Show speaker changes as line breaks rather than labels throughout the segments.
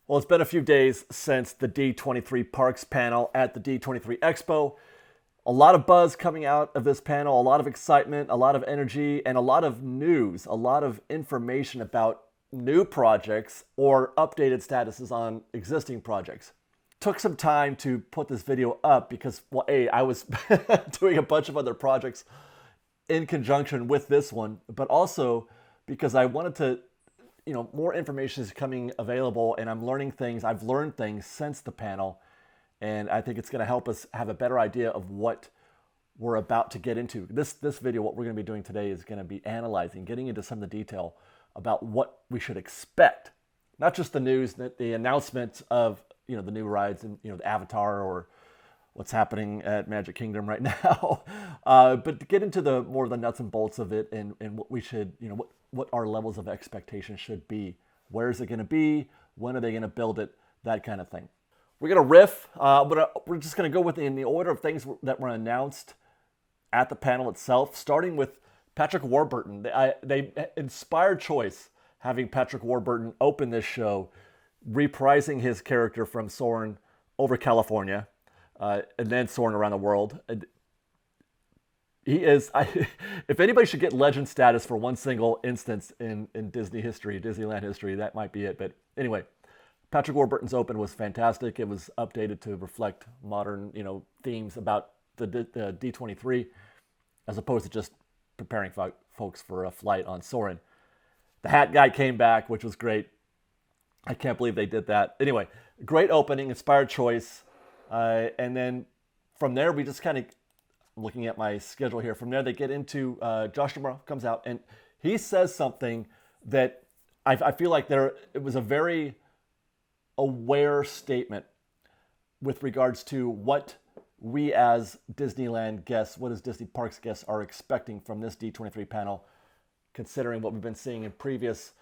Well, it's been a few days since the D23 Parks Panel at the D23 Expo. A lot of buzz coming out of this panel, a lot of excitement, a lot of energy, and a lot of news, a lot of information about new projects or updated statuses on existing projects. Took some time to put this video up because, well, I was doing a bunch of other projects in conjunction with this one, but also because I wanted to, more information is coming available and I'm learning things. I've learned things since the panel, and I think it's going to help us have a better idea of what we're about to get into. This video, what we're going to be doing today is going to be analyzing, getting into some of the detail about what we should expect. Not just the news, the announcement of, the new rides and, the Avatar or what's happening at Magic Kingdom right now, but to get into the more the nuts and bolts of it and what we should, what our levels of expectation should be. Where is it going to be? When are they going to build it? That kind of thing. We're going to riff, but we're just going to go in the order of things that were announced at the panel itself, starting with Patrick Warburton. They inspired choice having Patrick Warburton open this show, reprising his character from Soarin' over California, and then Soarin' around the world. He is, if anybody should get legend status for one single instance in Disney history, Disneyland history, that might be it. But anyway, Patrick Warburton's Open was fantastic. It was updated to reflect modern, themes about the D23, as opposed to just preparing folks for a flight on Soarin'. The hat guy came back, which was great. I can't believe they did that. Anyway, great opening, inspired choice. And then from there, we just kind of, looking at my schedule here, from there they get into, Josh Tomorrow comes out, and he says something that I feel like it was a very aware statement with regards to what we as Disneyland guests, what as Disney Parks guests are expecting from this D23 panel, considering what we've been seeing in previous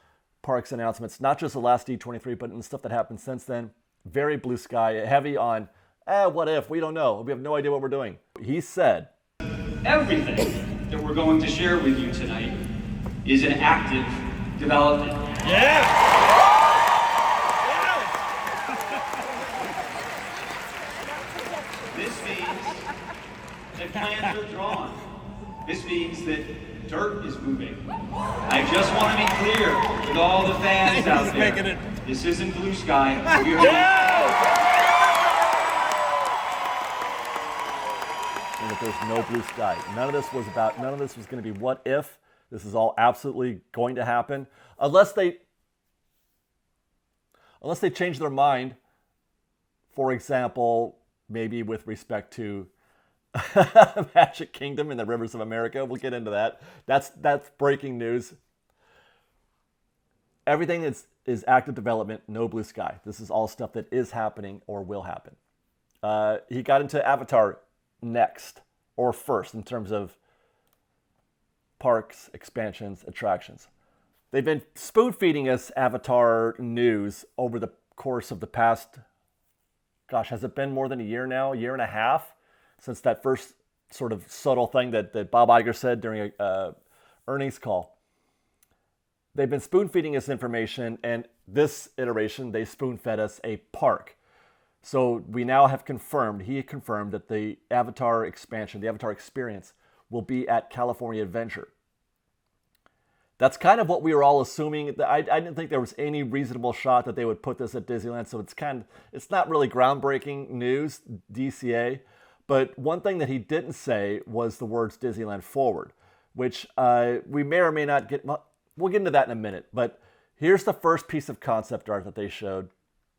parks announcements, not just the last D23, but in the stuff that happened since then. Very blue sky, heavy on, what if? We don't know. We have no idea what we're doing. He said,
everything that we're going to share with you tonight is an active development.
Yeah!
This means that plans are drawn. This means that dirt is moving. I just want to be clear with all the fans out there. This isn't blue sky.
And that there's no blue sky. None of this was going to be what if. This is all absolutely going to happen. Unless they change their mind, for example, maybe with respect to Magic Kingdom and the Rivers of America. We'll get into that. That's breaking news. Everything is active development, no blue sky. This is all stuff that is happening or will happen. He got into Avatar next, or first, in terms of parks, expansions, attractions. They've been spoon-feeding us Avatar news over the course of the past, has it been more than a year now? A year and a half? Since that first sort of subtle thing that Bob Iger said during a earnings call. They've been spoon-feeding us information, and this iteration, they spoon-fed us a park. So we now have he confirmed that the Avatar expansion, the Avatar experience, will be at California Adventure. That's kind of what we were all assuming. I didn't think there was any reasonable shot that they would put this at Disneyland, so it's not really groundbreaking news, DCA. But one thing that he didn't say was the words Disneyland Forward, which we may or may not get. We'll get into that in a minute. But here's the first piece of concept art that they showed.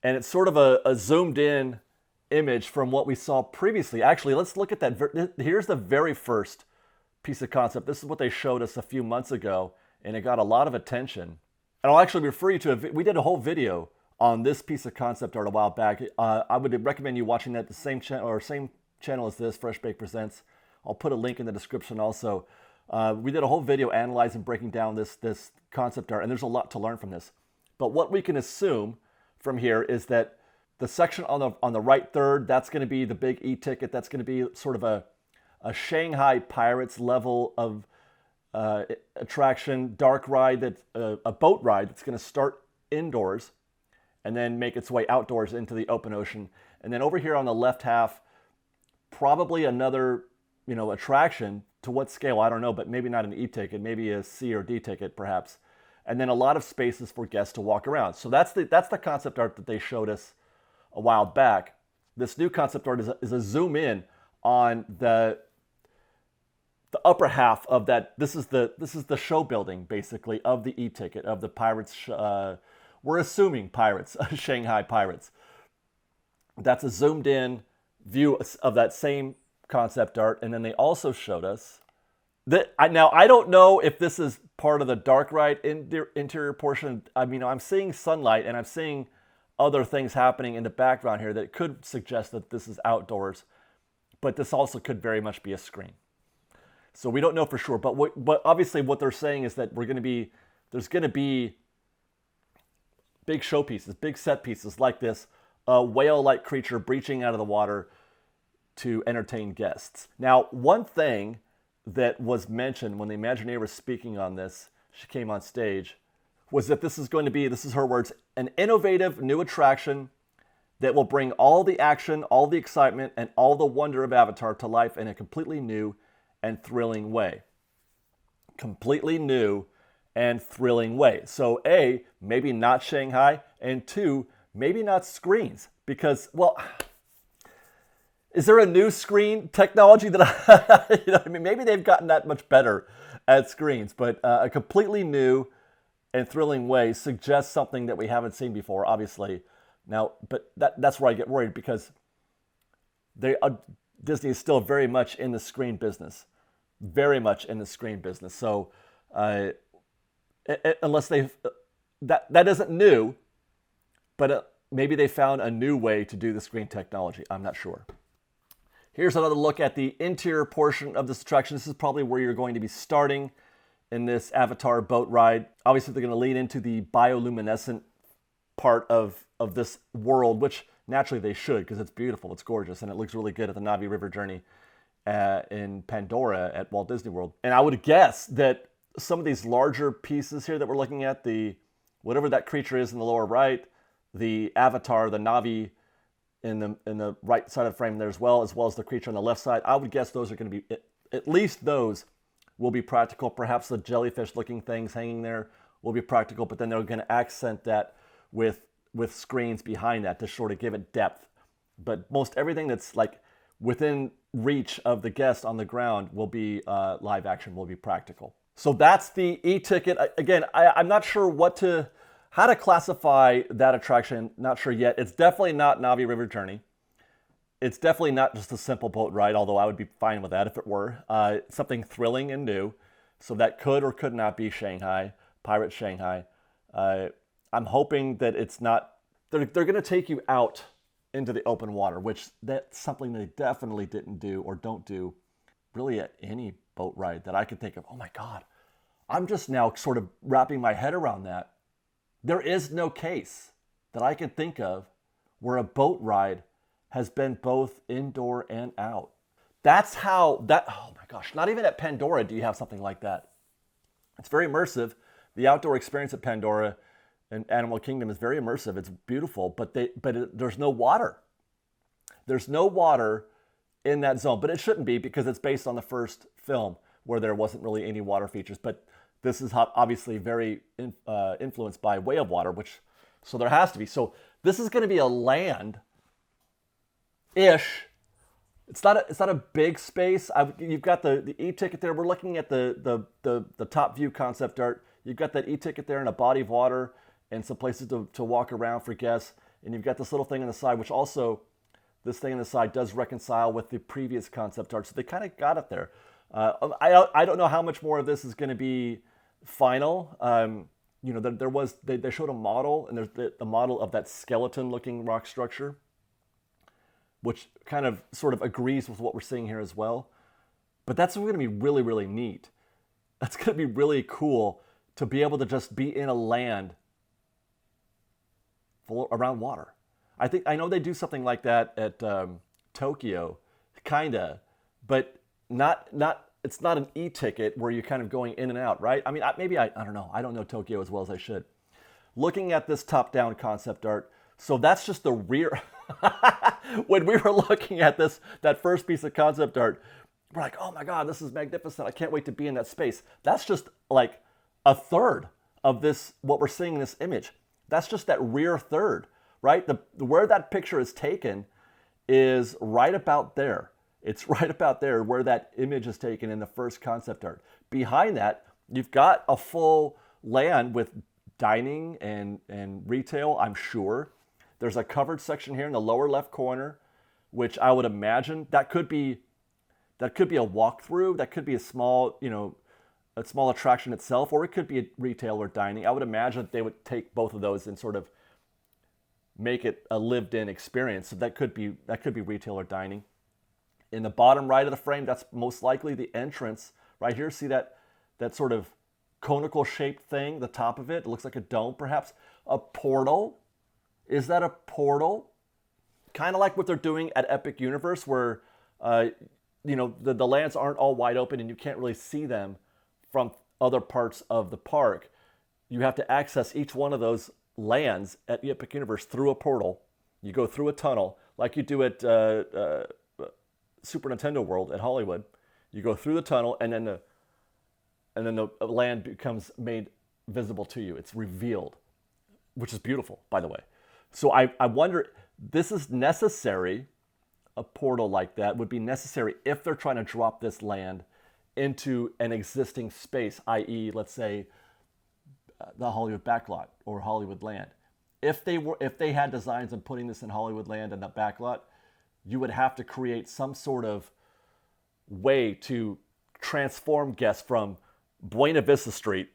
And it's sort of a zoomed in image from what we saw previously. Actually, let's look at that. Here's the very first piece of concept. This is what they showed us a few months ago, and it got a lot of attention. And I'll actually refer you to we did a whole video on this piece of concept art a while back. I would recommend you watching that, the same channel as this, FreshBaked Presents. I'll put a link in the description also. We did a whole video analyzing, breaking down this concept art, and there's a lot to learn from this. But what we can assume from here is that the section on the right third, that's going to be the big e-ticket. That's going to be sort of a Shanghai Pirates level of attraction, dark ride, a boat ride that's going to start indoors. and then make its way outdoors into the open ocean. And then over here on the left half, probably another, attraction. To what scale, I don't know, but maybe not an e-ticket, maybe a C or D ticket perhaps. And then a lot of spaces for guests to walk around. So that's the concept art that they showed us a while back. This new concept art is a zoom in on the upper half of that. This is the show building basically of the e-ticket of the Pirates. We're assuming Pirates, Shanghai Pirates. That's a zoomed in view of that same concept art. And then they also showed us that. Now I don't know if this is part of the dark ride interior portion. I'm seeing sunlight and I'm seeing other things happening in the background here that could suggest that this is outdoors, but this also could very much be a screen. So we don't know for sure, but obviously what they're saying is that there's going to be big showpieces, big set pieces like this, a whale-like creature breaching out of the water to entertain guests. Now, one thing that was mentioned when the Imagineer was speaking on this, she came on stage, was that this is going to be, this is her words, an innovative new attraction that will bring all the action, all the excitement, and all the wonder of Avatar to life in a completely new and thrilling way. Completely new and thrilling way. So A, maybe not Shanghai, and 2, maybe not screens. Because, well, is there a new screen technology that maybe they've gotten that much better at screens, but a completely new and thrilling way suggests something that we haven't seen before, obviously. Now, but that's where I get worried, because Disney is still very much in the screen business. Very much in the screen business. So unless that isn't new, but maybe they found a new way to do the screen technology. I'm not sure. Here's another look at the interior portion of this attraction. This is probably where you're going to be starting in this Avatar boat ride. Obviously, they're going to lead into the bioluminescent part of this world, which naturally they should, because it's beautiful, it's gorgeous, and it looks really good at the Na'vi River journey in Pandora at Walt Disney World. And I would guess that some of these larger pieces here that we're looking at, whatever that creature is in the lower right, the Avatar, the Na'vi in the right side of the frame there as well as the creature on the left side, I would guess those are going to be, at least those will be practical. Perhaps the jellyfish-looking things hanging there will be practical, but then they're going to accent that with screens behind that to sort of give it depth. But most everything that's like within reach of the guest on the ground will be live action, will be practical. So that's the e-ticket. Again, I'm not sure how to classify that attraction. Not sure yet. It's definitely not Na'vi River Journey. It's definitely not just a simple boat ride, although I would be fine with that if it were. Something thrilling and new. So that could or could not be Shanghai, Pirate Shanghai. I'm hoping that it's not. They're going to take you out into the open water, which that's something they definitely didn't do or don't do really at any boat ride that I could think of. Oh my God. I'm just now sort of wrapping my head around that. There is no case that I can think of where a boat ride has been both indoor and out. That's oh my gosh, not even at Pandora do you have something like that. It's very immersive. The outdoor experience at Pandora and Animal Kingdom is very immersive. It's beautiful, but there's no water. There's no water in that zone, but it shouldn't be because it's based on the first film where there wasn't really any water features. But this is obviously very influenced by Way of Water, so there has to be. So this is going to be a land-ish. It's not a big space. You've got the e-ticket there. We're looking at the top view concept art. You've got that e-ticket there in a body of water and some places to walk around for guests. And you've got this little thing on the side, which also, this thing on the side does reconcile with the previous concept art. So they kind of got it there. I don't know how much more of this is going to be final. They showed a model, and there's the model of that skeleton-looking rock structure, which kind of sort of agrees with what we're seeing here as well. But that's going to be really, really neat. That's going to be really cool to be able to just be in a land full around water. I know they do something like that at Tokyo, kinda, but not. It's not an e-ticket where you're kind of going in and out, right? I mean, I don't know. I don't know Tokyo as well as I should. looking at this top-down concept art, so that's just the rear. When we were looking at that first piece of concept art, we're like, oh my God, this is magnificent. I can't wait to be in that space. That's just like a third of this, what we're seeing in this image. That's just that rear third, right? Where that picture is taken is right about there. It's right about there where that image is taken in the first concept art. Behind that, you've got a full land with dining and retail, I'm sure. There's a covered section here in the lower left corner, which I would imagine that could be a walkthrough. That could be a small, a small attraction itself, or it could be a retail or dining. I would imagine that they would take both of those and sort of make it a lived-in experience. So that could be retail or dining. In the bottom right of the frame, that's most likely the entrance. Right here, see that sort of conical shaped thing, the top of it? It looks like a dome, perhaps. A portal. Is that a portal? Kind of like what they're doing at Epic Universe, where the lands aren't all wide open and you can't really see them from other parts of the park. You have to access each one of those lands at the Epic Universe through a portal. You go through a tunnel like you do at Super Nintendo World at Hollywood. You go through the tunnel, and then the land becomes made visible to you. It's revealed, which is beautiful, by the way. So I wonder, this is necessary. A portal like that would be necessary if they're trying to drop this land into an existing space, i.e., let's say, the Hollywood backlot or Hollywood land. If they had designs on putting this in Hollywood land and the backlot, you would have to create some sort of way to transform guests from Buena Vista Street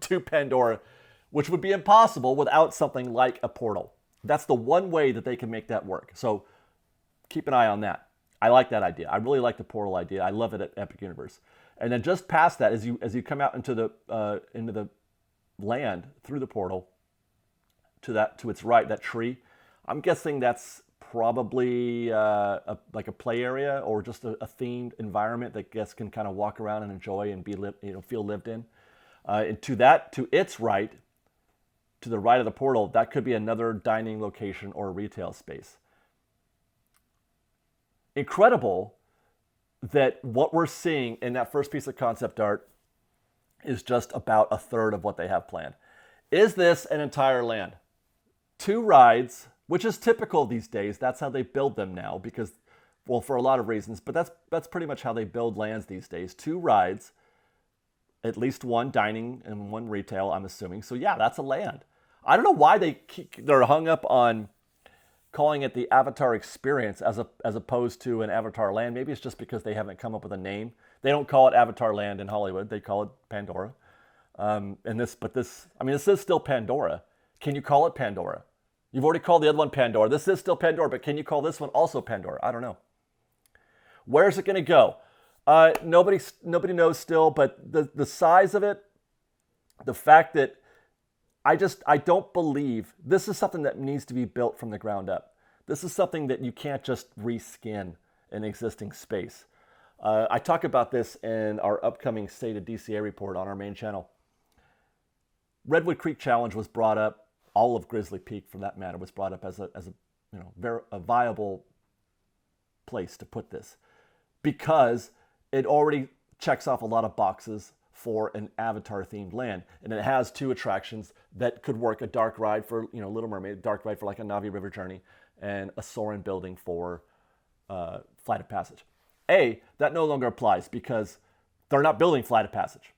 to Pandora, which would be impossible without something like a portal. That's the one way that they can make that work. So keep an eye on that. I like that idea. I really like the portal idea. I love it at Epic Universe. And then just past that, as you come out into the land through the portal to its right, that tree, I'm guessing that's probably like a play area or just a themed environment that guests can kind of walk around and enjoy and feel lived in. And to its right, to the right of the portal, that could be another dining location or retail space. Incredible that what we're seeing in that first piece of concept art is just about a third of what they have planned. Is this an entire land? 2 rides, which is typical these days. That's how they build them now because, well, for a lot of reasons, but that's pretty much how they build lands these days. 2 rides, at least 1 dining and 1 retail, I'm assuming. So yeah, that's a land. I don't know why they're hung up on calling it the Avatar Experience as opposed to an Avatar Land. Maybe it's just because they haven't come up with a name. They don't call it Avatar Land in Hollywood. They call it Pandora. This is still Pandora. Can you call it Pandora? You've already called the other one Pandora. This is still Pandora, but can you call this one also Pandora? I don't know. Where's it going to go? Nobody knows still, but the size of it, the fact that I don't believe this is something that needs to be built from the ground up. This is something that you can't just reskin an existing space. I talk about this in our upcoming State of DCA report on our main channel. Redwood Creek Challenge was brought up. All of Grizzly Peak, for that matter, was brought up as a viable place to put this because it already checks off a lot of boxes for an Avatar-themed land, and it has 2 attractions that could work: a dark ride for Little Mermaid, a dark ride for like a Navi River Journey, and a Soarin' building for Flight of Passage. That no longer applies because they're not building Flight of Passage.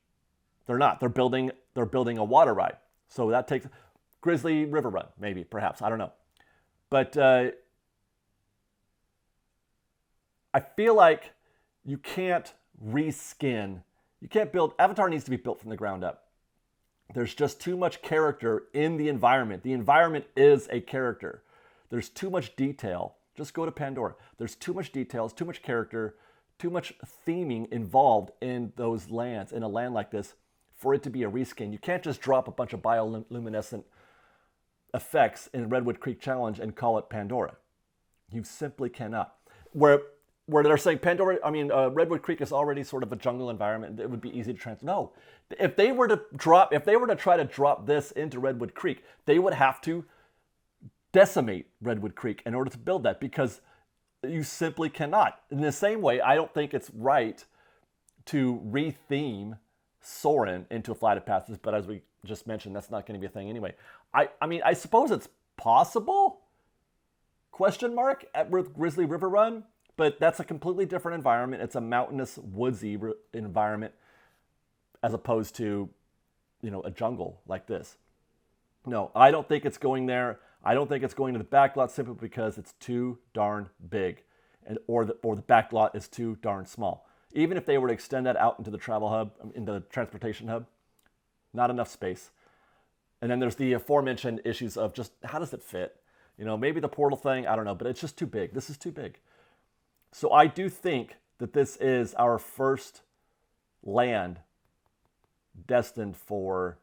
They're not. They're building a water ride. So that takes Grizzly River Run, maybe, perhaps. I don't know. But I feel like you can't reskin. You can't build. Avatar needs to be built from the ground up. There's just too much character in the environment. The environment is a character. There's too much detail. Just go to Pandora. There's too much details, too much character, too much theming involved in those lands, in a land like this, for it to be a reskin. You can't just drop a bunch of bioluminescent effects in Redwood Creek Challenge and call it Pandora. You simply cannot. Where where they're saying Redwood Creek is already sort of a jungle environment. It would be easy to transport. No, if they were to try to drop this into Redwood Creek, they would have to decimate Redwood Creek in order to build that, because you simply cannot. In the same way, I don't think it's right to re-theme Soarin' into a Flight of Passage, but as we just mentioned, that's not going to be a thing anyway. I suppose it's possible, question mark, at Grizzly River Run, but that's a completely different environment. It's a mountainous, woodsy environment as opposed to, a jungle like this. No, I don't think it's going there. I don't think it's going to the back lot simply because it's too darn big, or the back lot is too darn small. Even if they were to extend that out into the travel hub, into the transportation hub, not enough space. And then there's the aforementioned issues of just how does it fit? Maybe the portal thing, I don't know, but it's just too big. This is too big. So I do think that this is our first land destined for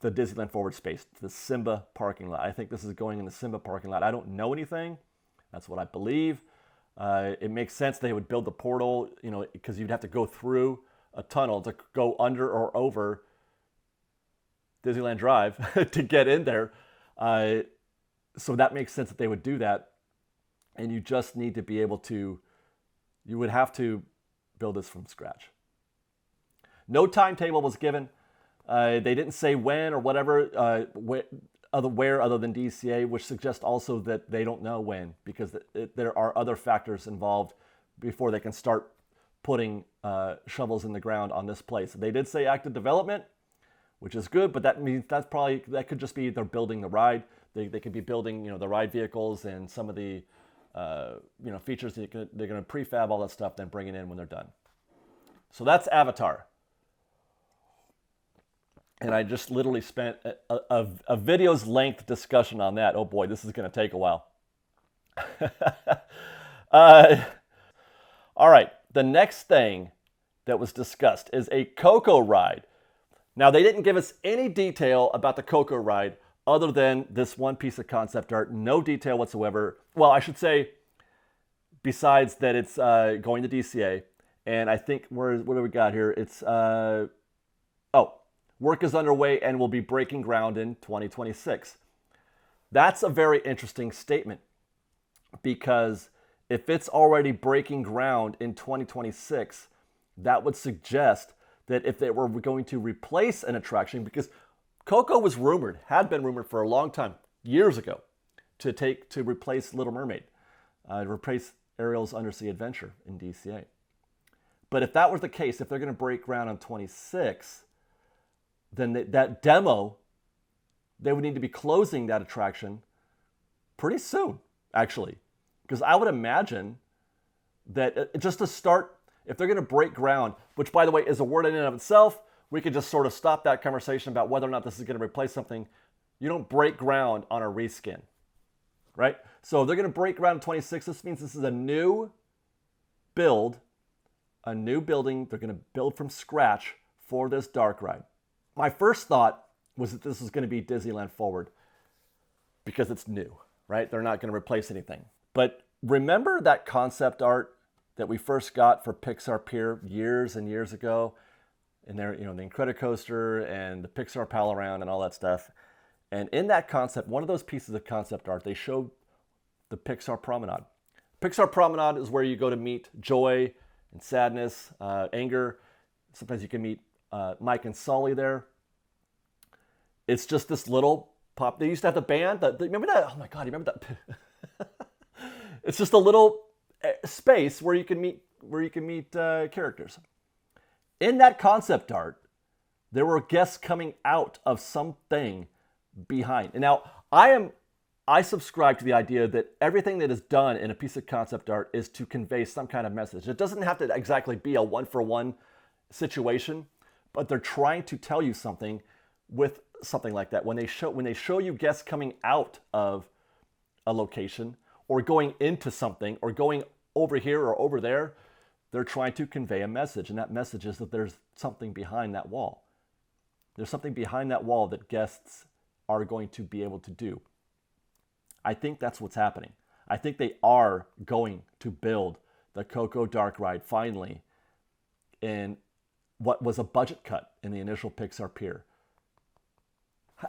the Disneyland Forward space, the Simba parking lot. I think this is going in the Simba parking lot. I don't know anything. That's what I believe. It makes sense they would build the portal, because you'd have to go through a tunnel to go under or over Disneyland Drive to get in there. So that makes sense that they would do that. And you just need to be able to, you would have to build this from scratch. No timetable was given. They didn't say when or whatever, where other than DCA, which suggests also that they don't know when, because there are other factors involved before they can start putting shovels in the ground on this place. They did say active development, which is good, but that means that could just be they're building the ride. They could be building the ride vehicles and some of the features they're going to prefab all that stuff, then bring it in when they're done. So that's Avatar. And I just literally spent a video's length discussion on that. Oh boy, this is going to take a while. All right, the next thing that was discussed is a Coco ride. Now, they didn't give us any detail about the Coco ride other than this one piece of concept art. No detail whatsoever. Well, I should say, besides that it's going to DCA. And I think, what do we got here? It's, work is underway and will be breaking ground in 2026. That's a very interesting statement, because if it's already breaking ground in 2026, that would suggest that if they were going to replace an attraction, because Coco was rumored, had been rumored for a long time, years ago, to replace Little Mermaid, to replace Ariel's Undersea Adventure in DCA. But if that was the case, if they're going to break ground on 26, then that demo, they would need to be closing that attraction pretty soon, actually. Because I would imagine that just to start, if they're going to break ground, which, by the way, is a word in and of itself, we could just sort of stop that conversation about whether or not this is going to replace something. You don't break ground on a reskin, right? So if they're going to break ground in 26, this means this is a new build, a new building they're going to build from scratch for this dark ride. My first thought was that this is going to be Disneyland Forward because it's new, right? They're not going to replace anything. But remember that concept art that we first got for Pixar Pier years and years ago? And there, the Incredicoaster and the Pixar Pal Around and all that stuff. And in that concept, one of those pieces of concept art, they showed the Pixar Promenade. Pixar Promenade is where you go to meet joy and sadness, anger. Sometimes you can meet Mike and Sully there. It's just this little pop. They used to have the band. Remember that? Oh my God, you remember that? It's just a little space where you can meet characters. In that concept art, there were guests coming out of something behind. And now I subscribe to the idea that everything that is done in a piece of concept art is to convey some kind of message. It doesn't have to exactly be a one-for-one situation, but they're trying to tell you something with something like that. When they show you guests coming out of a location or going into something or going over here or over there, they're trying to convey a message. And that message is that there's something behind that wall. There's something behind that wall that guests are going to be able to do. I think that's what's happening. I think they are going to build the Coco dark ride finally in what was a budget cut in the initial Pixar pier.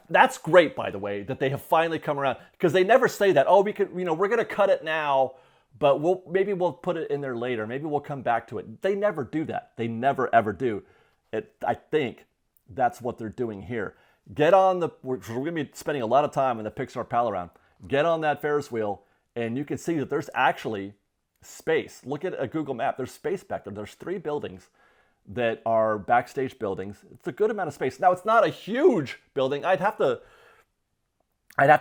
That's great, by the way, that they have finally come around, because they never say that, oh, we could, we're going to cut it now, but maybe we'll put it in there later. Maybe we'll come back to it. They never do that. They never, ever do. I think that's what they're doing here. We're going to be spending a lot of time in the Pixar Pal around. Get on that Ferris wheel, and you can see that there's actually space. Look at a Google map. There's space back there. There's 3 buildings that are backstage buildings. It's a good amount of space. Now, it's not a huge building. I'd have to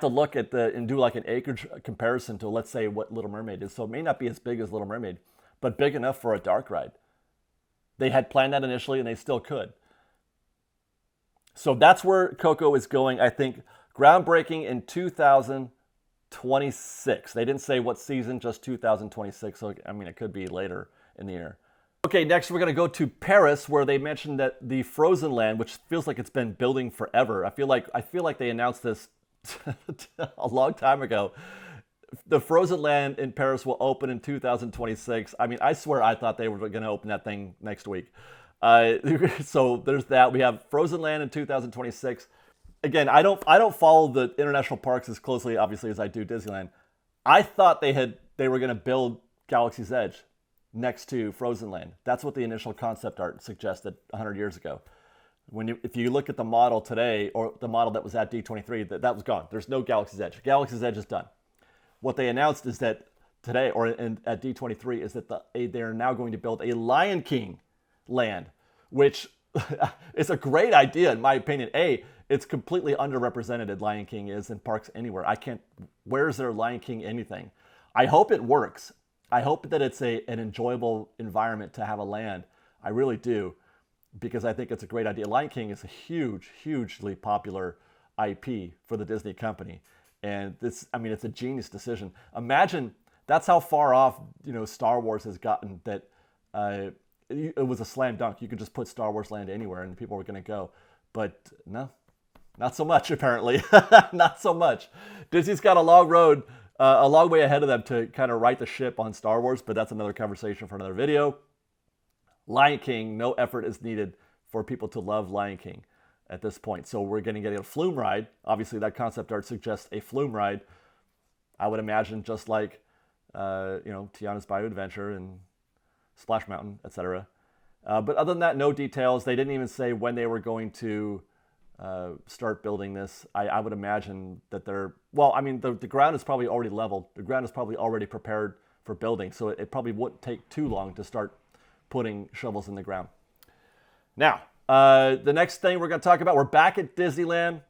look at and do like an acreage comparison to, let's say, what Little Mermaid is. So it may not be as big as Little Mermaid, but big enough for a dark ride. They had planned that initially, and they still could. So that's where Coco is going. I think groundbreaking in 2026. They didn't say what season, just 2026. So, it could be later in the year. Okay, next we're going to go to Paris, where they mentioned that the Frozen Land, which feels like it's been building forever. I feel like they announced this a long time ago. The Frozen Land in Paris will open in 2026. I swear I thought they were going to open that thing next week. So there's that. We have Frozen Land in 2026. Again, I don't follow the international parks as closely, obviously, as I do Disneyland. I thought they were going to build Galaxy's Edge next to Frozen Land. That's what the initial concept art suggested 100 years ago. If you look at the model today, or the model that was at D23, that was gone. There's no Galaxy's Edge. Galaxy's Edge is done. What they announced is that today, at D23, is that they're now going to build a Lion King land, which is a great idea in my opinion. It's completely underrepresented. Lion King is in parks anywhere. Where's their Lion King anything? I hope it works. I hope that it's an enjoyable environment to have a land. I really do, because I think it's a great idea. Lion King is a hugely popular IP for the Disney company. And it's a genius decision. Imagine that's how far off, Star Wars has gotten, that it was a slam dunk. You could just put Star Wars Land anywhere and people were going to go. But no, not so much, apparently. Not so much. Disney's got a long way ahead of them to kind of right the ship on Star Wars, but that's another conversation for another video. Lion King, no effort is needed for people to love Lion King at this point. So we're going to get a flume ride. Obviously, that concept art suggests a flume ride. I would imagine just like, Tiana's Bayou Adventure and Splash Mountain, etc. But other than that, no details. They didn't even say when they were going to start building this. I would imagine that the ground is probably already leveled. The ground is probably already prepared for building. So it probably wouldn't take too long to start putting shovels in the ground. Now, the next thing we're going to talk about, we're back at Disneyland,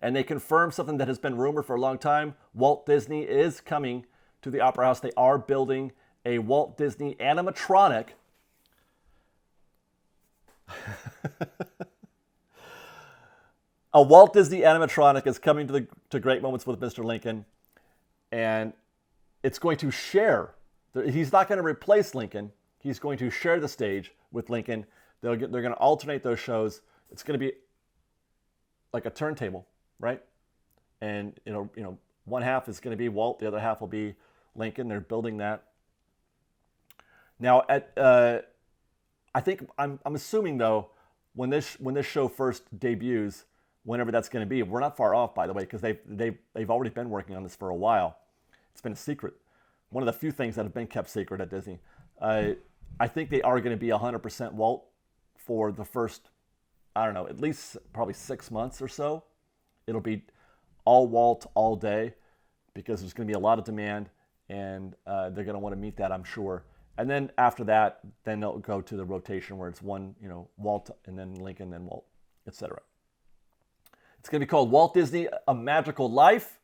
and they confirmed something that has been rumored for a long time. Walt Disney is coming to the Opera House. They are building a Walt Disney animatronic. A Walt Disney animatronic is coming to Great Moments with Mr. Lincoln, and it's going to share. He's not going to replace Lincoln. He's going to share the stage with Lincoln. They're going to alternate those shows. It's going to be like a turntable, right? And one half is going to be Walt, the other half will be Lincoln. They're building that. Now, I think I'm assuming though, when this show first debuts, whenever that's going to be, we're not far off, by the way, because they've already been working on this for a while. It's been a secret. One of the few things that have been kept secret at Disney. I think they are going to be 100% Walt for the first, at least probably 6 months or so. It'll be all Walt all day, because there's going to be a lot of demand, and they're going to want to meet that, I'm sure. And then after that, then they'll go to the rotation where it's one, Walt, and then Lincoln, then Walt, etc. It's going to be called Walt Disney: A Magical Life,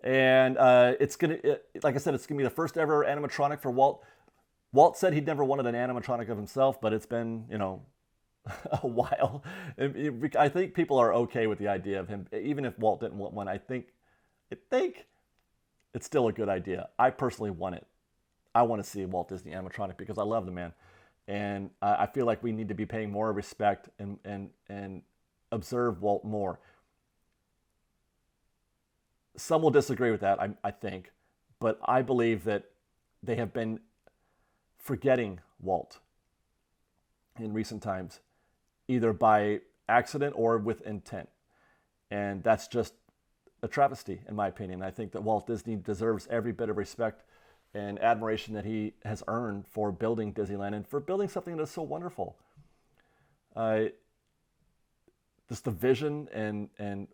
and it's going to, like I said, it's going to be the first ever animatronic for Walt. Walt said he'd never wanted an animatronic of himself, but it's been, a while. I think people are okay with the idea of him, even if Walt didn't want one. I think it's still a good idea. I personally want it. I want to see a Walt Disney animatronic because I love the man, and I feel like we need to be paying more respect and observe Walt more. Some will disagree with that, I think, but I believe that they have been forgetting Walt in recent times, either by accident or with intent. And that's just a travesty, in my opinion. I think that Walt Disney deserves every bit of respect and admiration that he has earned for building Disneyland and for building something that is so wonderful. Just the vision and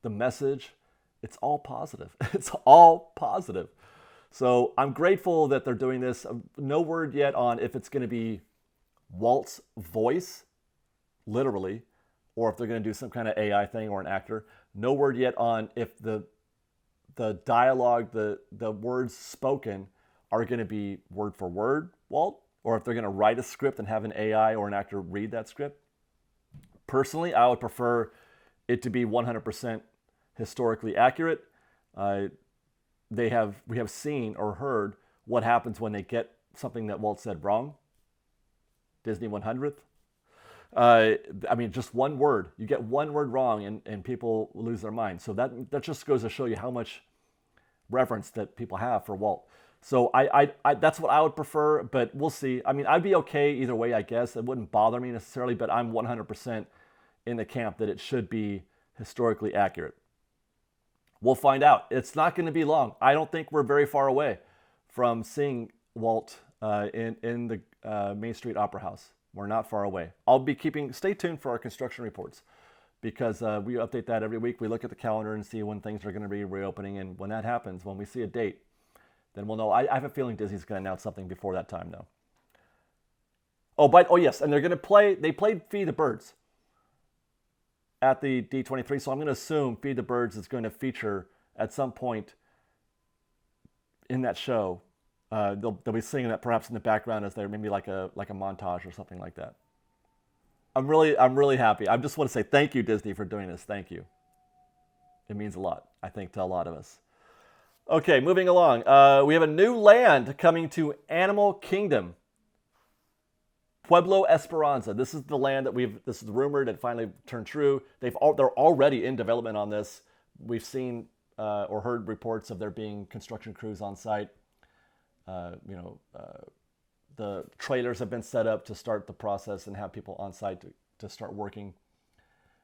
the message, it's all positive. It's all positive. So I'm grateful that they're doing this. No word yet on if it's going to be Walt's voice, literally, or if they're going to do some kind of AI thing or an actor. No word yet on if the dialogue, the words spoken are going to be word for word Walt, or if they're going to write a script and have an AI or an actor read that script. Personally, I would prefer it to be 100% historically accurate. We have seen or heard what happens when they get something that Walt said wrong. Disney 100th. Just one word. You get one word wrong and people lose their mind. So that just goes to show you how much reverence that people have for Walt. So I that's what I would prefer, but we'll see. I'd be okay either way, I guess. It wouldn't bother me necessarily, but I'm 100% in the camp that it should be historically accurate. We'll find out. It's not going to be long. I don't think we're very far away from seeing Walt in the Main Street Opera House. We're not far away. Stay tuned for our construction reports because we update that every week. We look at the calendar and see when things are going to be reopening. And when that happens, when we see a date, then we'll know. I have a feeling Disney's going to announce something before that time, though. Oh, yes. And they played Feed the Birds at the D23. So I'm going to assume Feed the Birds is going to feature at some point in that show. They'll be singing that perhaps in the background as they're maybe like a montage or something like that. I'm really happy. I just want to say thank you, Disney, for doing this. Thank you. It means a lot, I think, to a lot of us. Okay, moving along. We have a new land coming to Animal Kingdom. Pueblo Esperanza. This is the land that this is rumored and finally turned true. They're already in development on this. We've seen or heard reports of there being construction crews on site. The trailers have been set up to start the process and have people on site to start working.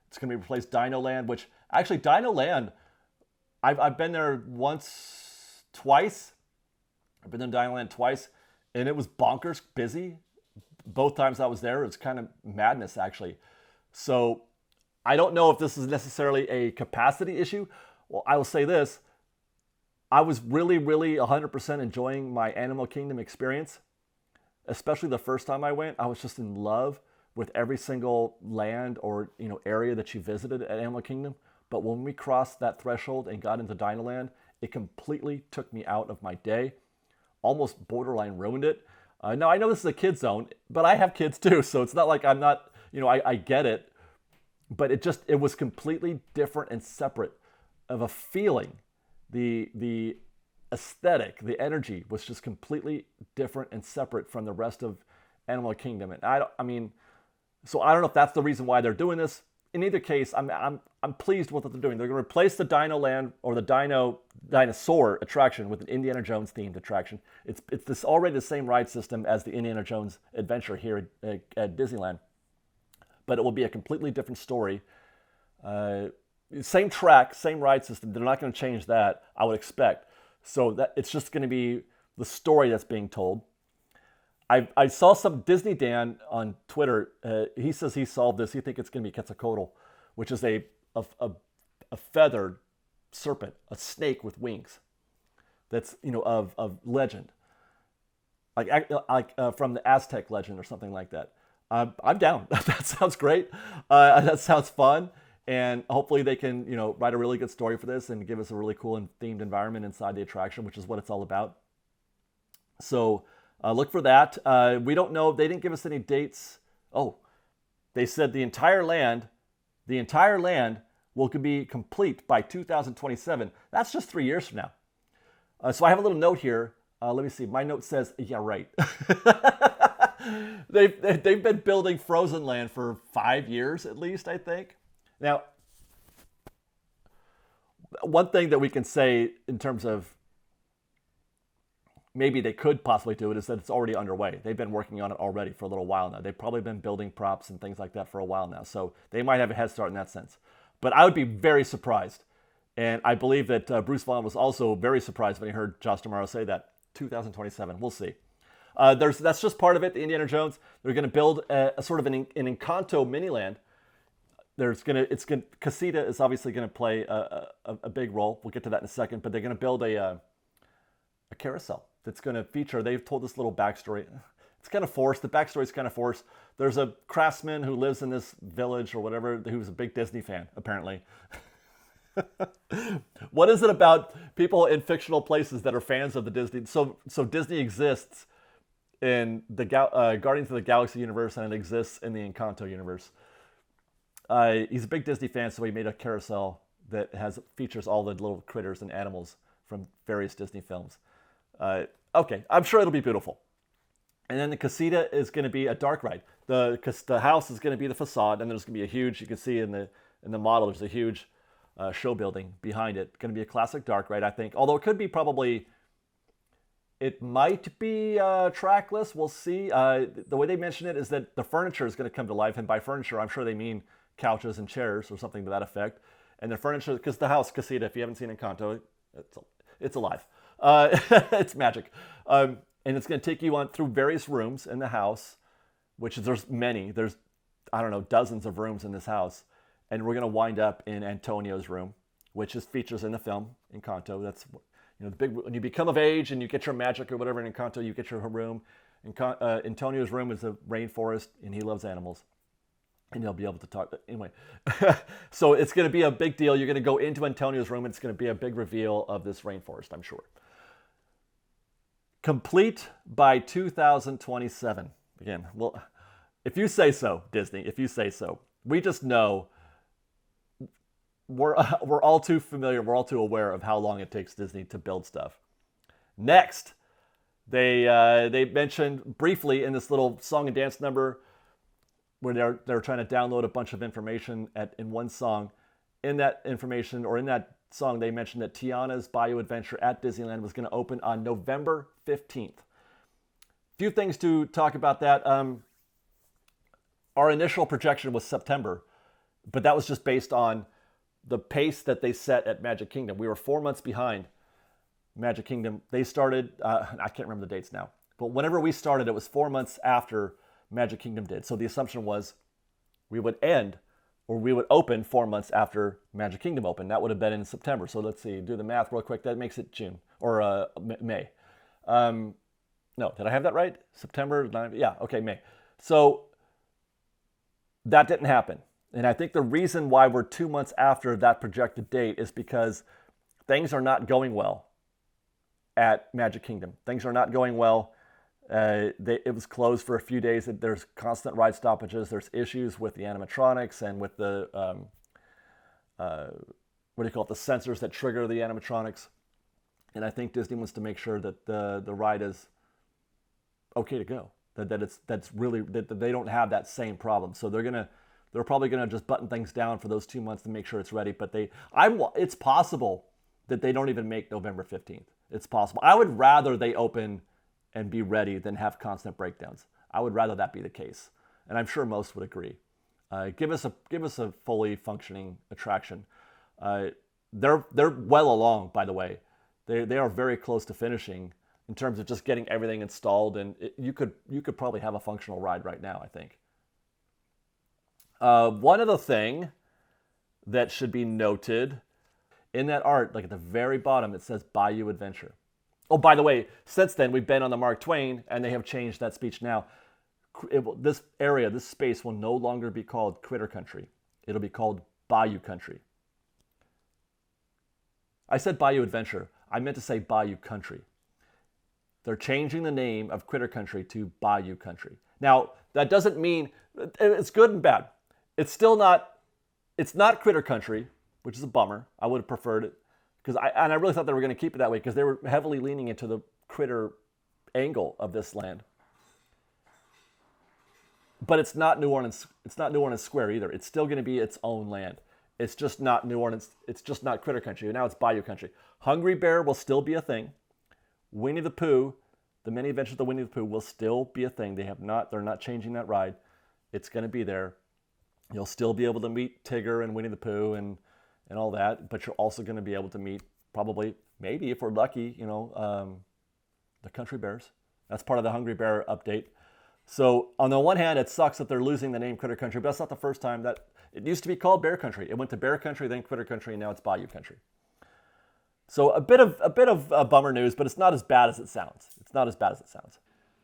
It's going to replace Dinoland, which actually Dinoland, I've been there twice. I've been to Dinoland twice, and it was bonkers busy. Both times I was there, it was kind of madness, actually. So I don't know if this is necessarily a capacity issue. Well, I will say this. I was really, really 100% enjoying my Animal Kingdom experience, especially the first time I went. I was just in love with every single land or area that you visited at Animal Kingdom. But when we crossed that threshold and got into Dinoland, it completely took me out of my day, almost borderline ruined it. Now, I know this is a kid's zone, but I have kids too, so it's not like I'm not, I get it. But it was completely different and separate of a feeling. The aesthetic, the energy was just completely different and separate from the rest of Animal Kingdom. And so I don't know if that's the reason why they're doing this. In either case, I'm pleased with what they're doing. They're going to replace the Dinoland or the dinosaur attraction with an Indiana Jones themed attraction. It's already the same ride system as the Indiana Jones adventure here at Disneyland, but it will be a completely different story. Same track, same ride system. They're not going to change that, I would expect. So that it's just going to be the story that's being told. I saw some Disney Dan on Twitter. He says he solved this. He thinks it's going to be Quetzalcoatl, which is a feathered serpent, a snake with wings. That's of legend, like from the Aztec legend or something like that. I'm down. That sounds great. That sounds fun. And hopefully they can, write a really good story for this and give us a really cool and themed environment inside the attraction, which is what it's all about. So look for that. We don't know. They didn't give us any dates. Oh, they said the entire land will be complete by 2027. That's just 3 years from now. So I have a little note here. Let me see. My note says, yeah, right. They've been building Frozen Land for 5 years at least, I think. Now, one thing that we can say in terms of maybe they could possibly do it is that it's already underway. They've been working on it already for a little while now. They've probably been building props and things like that for a while now. So they might have a head start in that sense. But I would be very surprised. And I believe that Bruce Vaughn was also very surprised when he heard Josh D'Amaro say that. 2027. We'll see. That's just part of it. The Indiana Jones. They're going to build a sort of an Encanto mini-land. Casita is obviously going to play a big role. We'll get to that in a second. But they're going to build a carousel that's going to feature. They've told this little backstory. It's kind of forced. The backstory is kind of forced. There's a craftsman who lives in this village or whatever who's a big Disney fan, apparently. What is it about people in fictional places that are fans of the Disney? So Disney exists in the Guardians of the Galaxy universe, and it exists in the Encanto universe. He's a big Disney fan, so he made a carousel that features all the little critters and animals from various Disney films. Okay, I'm sure it'll be beautiful. And then the Casita is going to be a dark ride. The house is going to be the facade, and there's going to be a huge. You can see in the model, there's a huge show building behind it. Going to be a classic dark ride, I think. Although it could be probably. It might be trackless. We'll see. The way they mention it is that the furniture is going to come to life, and by furniture, I'm sure they mean couches and chairs or something to that effect. And the furniture, because the house Casita, if you haven't seen Encanto, it's alive. It's magic. And it's going to take you on through various rooms in the house, which is, there's many. There's, I don't know, dozens of rooms in this house. And we're going to wind up in Antonio's room, which features in the film Encanto. That's, the big, when you become of age and you get your magic or whatever in Encanto, you get your room. Antonio's room is a rainforest, and he loves animals. And you'll be able to talk. Anyway, so it's going to be a big deal. You're going to go into Antonio's room, and it's going to be a big reveal of this rainforest, I'm sure. Complete by 2027. Again, well, if you say so, Disney, if you say so. We just know we're all too familiar, we're all too aware of how long it takes Disney to build stuff. Next, they mentioned briefly in this little song and dance number where they're trying to download a bunch of information in one song. In that information, or in that song, they mentioned that Tiana's Bayou Adventure at Disneyland was going to open on November 15th. Few things to talk about that. Our initial projection was September, but that was just based on the pace that they set at Magic Kingdom. We were 4 months behind Magic Kingdom. They started, I can't remember the dates now, but whenever we started, it was 4 months after Magic Kingdom did. So the assumption was we would open 4 months after Magic Kingdom opened. That would have been in September. So let's see, do the math real quick. That makes it June or May. No, did I have that right? September? Yeah, okay, May. So that didn't happen. And I think the reason why we're 2 months after that projected date is because things are not going well at Magic Kingdom. Things are not going well. It was closed for a few days. There's constant ride stoppages. There's issues with the animatronics and with the, the sensors that trigger the animatronics. And I think Disney wants to make sure that the ride is okay to go. That they don't have that same problem. So they're probably gonna just button things down for those 2 months to make sure it's ready. But it's possible that they don't even make November 15th. It's possible. I would rather they open and be ready than have constant breakdowns. I would rather that be the case, and I'm sure most would agree. Give us a fully functioning attraction. They're well along, by the way. They are very close to finishing in terms of just getting everything installed, and you could probably have a functional ride right now, I think. One other thing that should be noted in that art, like at the very bottom, it says Bayou Adventure. Oh, by the way, since then, we've been on the Mark Twain, and they have changed that speech now. This space will no longer be called Critter Country. It'll be called Bayou Country. I said Bayou Adventure. I meant to say Bayou Country. They're changing the name of Critter Country to Bayou Country. Now, that doesn't mean, it's good and bad. It's not Critter Country, which is a bummer. I would have preferred it. I really thought they were going to keep it that way because they were heavily leaning into the critter angle of this land. But it's not New Orleans. It's not New Orleans Square either. It's still going to be its own land. It's just not New Orleans. It's just not Critter Country. Now it's Bayou Country. Hungry Bear will still be a thing. Winnie the Pooh, the Many Adventures of Winnie the Pooh will still be a thing. They're not changing that ride. It's going to be there. You'll still be able to meet Tigger and Winnie the Pooh and all that, but you're also going to be able to meet probably, maybe if we're lucky, the Country Bears. That's part of the Hungry Bear update. So on the one hand, it sucks that they're losing the name Critter Country, but that's not the first time that it used to be called Bear Country. It went to Bear Country, then Critter Country, and now it's Bayou Country. So a bit of bummer news, but it's not as bad as it sounds. It's not as bad as it sounds.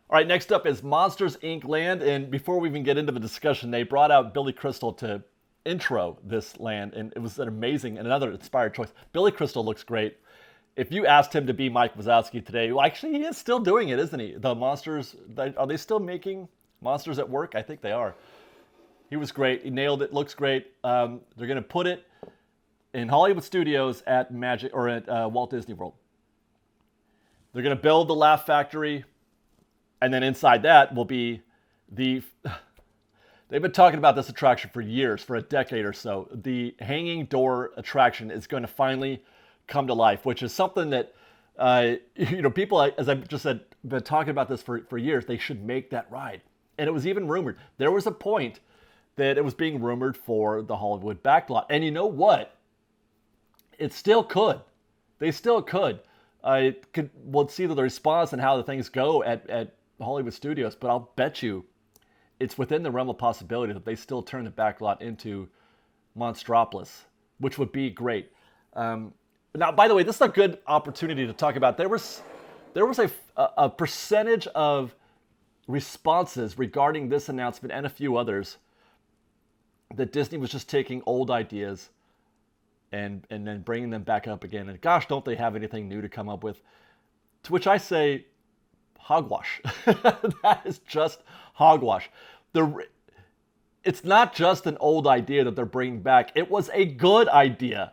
All right, next up is Monsters, Inc. Land. And before we even get into the discussion, they brought out Billy Crystal to intro this land. And it was an amazing and another inspired choice. Billy Crystal looks great. If you asked him to be Mike Wazowski today, well, actually, he is still doing it, isn't he? The Monsters, are they still making Monsters at Work? I think they are. He was great. He nailed it. Looks great. They're going to put it in Hollywood Studios at Walt Disney World. They're going to build the Laugh Factory. And then inside that will be they've been talking about this attraction for years, for a decade or so. The hanging door attraction is going to finally come to life, which is something that, people, as I just said, been talking about this for years. They should make that ride. And it was even rumored. There was a point that it was being rumored for the Hollywood backlot. And you know what? It still could. They still could. We'll see the response and how the things go at Hollywood Studios, but I'll bet you it's within the realm of possibility that they still turn the backlot into Monstropolis, which would be great. Now, by the way, this is a good opportunity to talk about. There was a percentage of responses regarding this announcement and a few others that Disney was just taking old ideas and then bringing them back up again. And gosh, don't they have anything new to come up with? To which I say, hogwash. That is just hogwash. It's not just an old idea that they're bringing back. It was a good idea.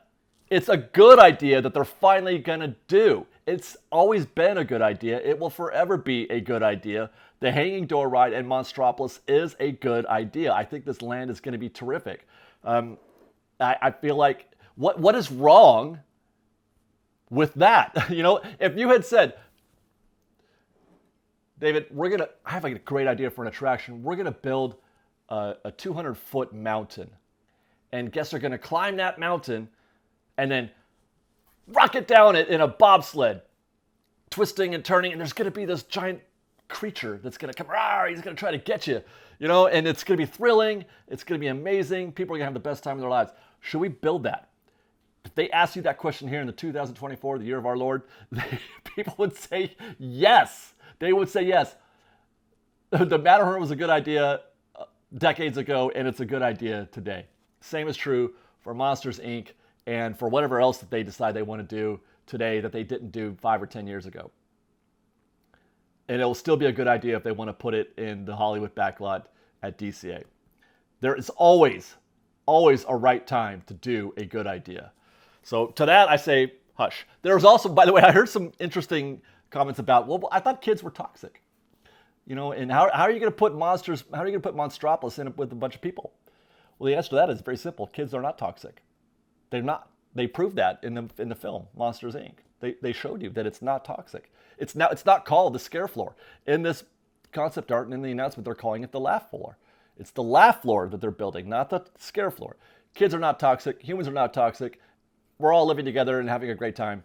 It's a good idea that they're finally going to do. It's always been a good idea. It will forever be a good idea. The Hanging Door Ride and Monstropolis is a good idea. I think this land is going to be terrific. I feel like, what is wrong with that? If you had said, David, I have a great idea for an attraction. We're going to build a 200-foot mountain. And guests are going to climb that mountain and then rocket down it in a bobsled, twisting and turning. And there's going to be this giant creature that's going to come. He's going to try to get you, and it's going to be thrilling. It's going to be amazing. People are going to have the best time of their lives. Should we build that? If they asked you that question here in the 2024, the year of our Lord, people would say yes. They would say yes. The Matterhorn was a good idea decades ago, and it's a good idea today. Same is true for Monsters, Inc., and for whatever else that they decide they want to do today that they didn't do 5 or 10 years ago. And it will still be a good idea if they want to put it in the Hollywood backlot at DCA. There is always a right time to do a good idea. So to that, I say, hush. There was also, by the way, I heard some interesting comments about, well, I thought kids were toxic. And how are you going to put Monstropolis in with a bunch of people? Well, the answer to that is very simple. Kids are not toxic. They're not. They proved that in the film Monsters, Inc. They showed you that it's not toxic. It's not called the scare floor. In this concept art and in the announcement, they're calling it the laugh floor. It's the laugh floor that they're building, not the scare floor. Kids are not toxic. Humans are not toxic. We're all living together and having a great time.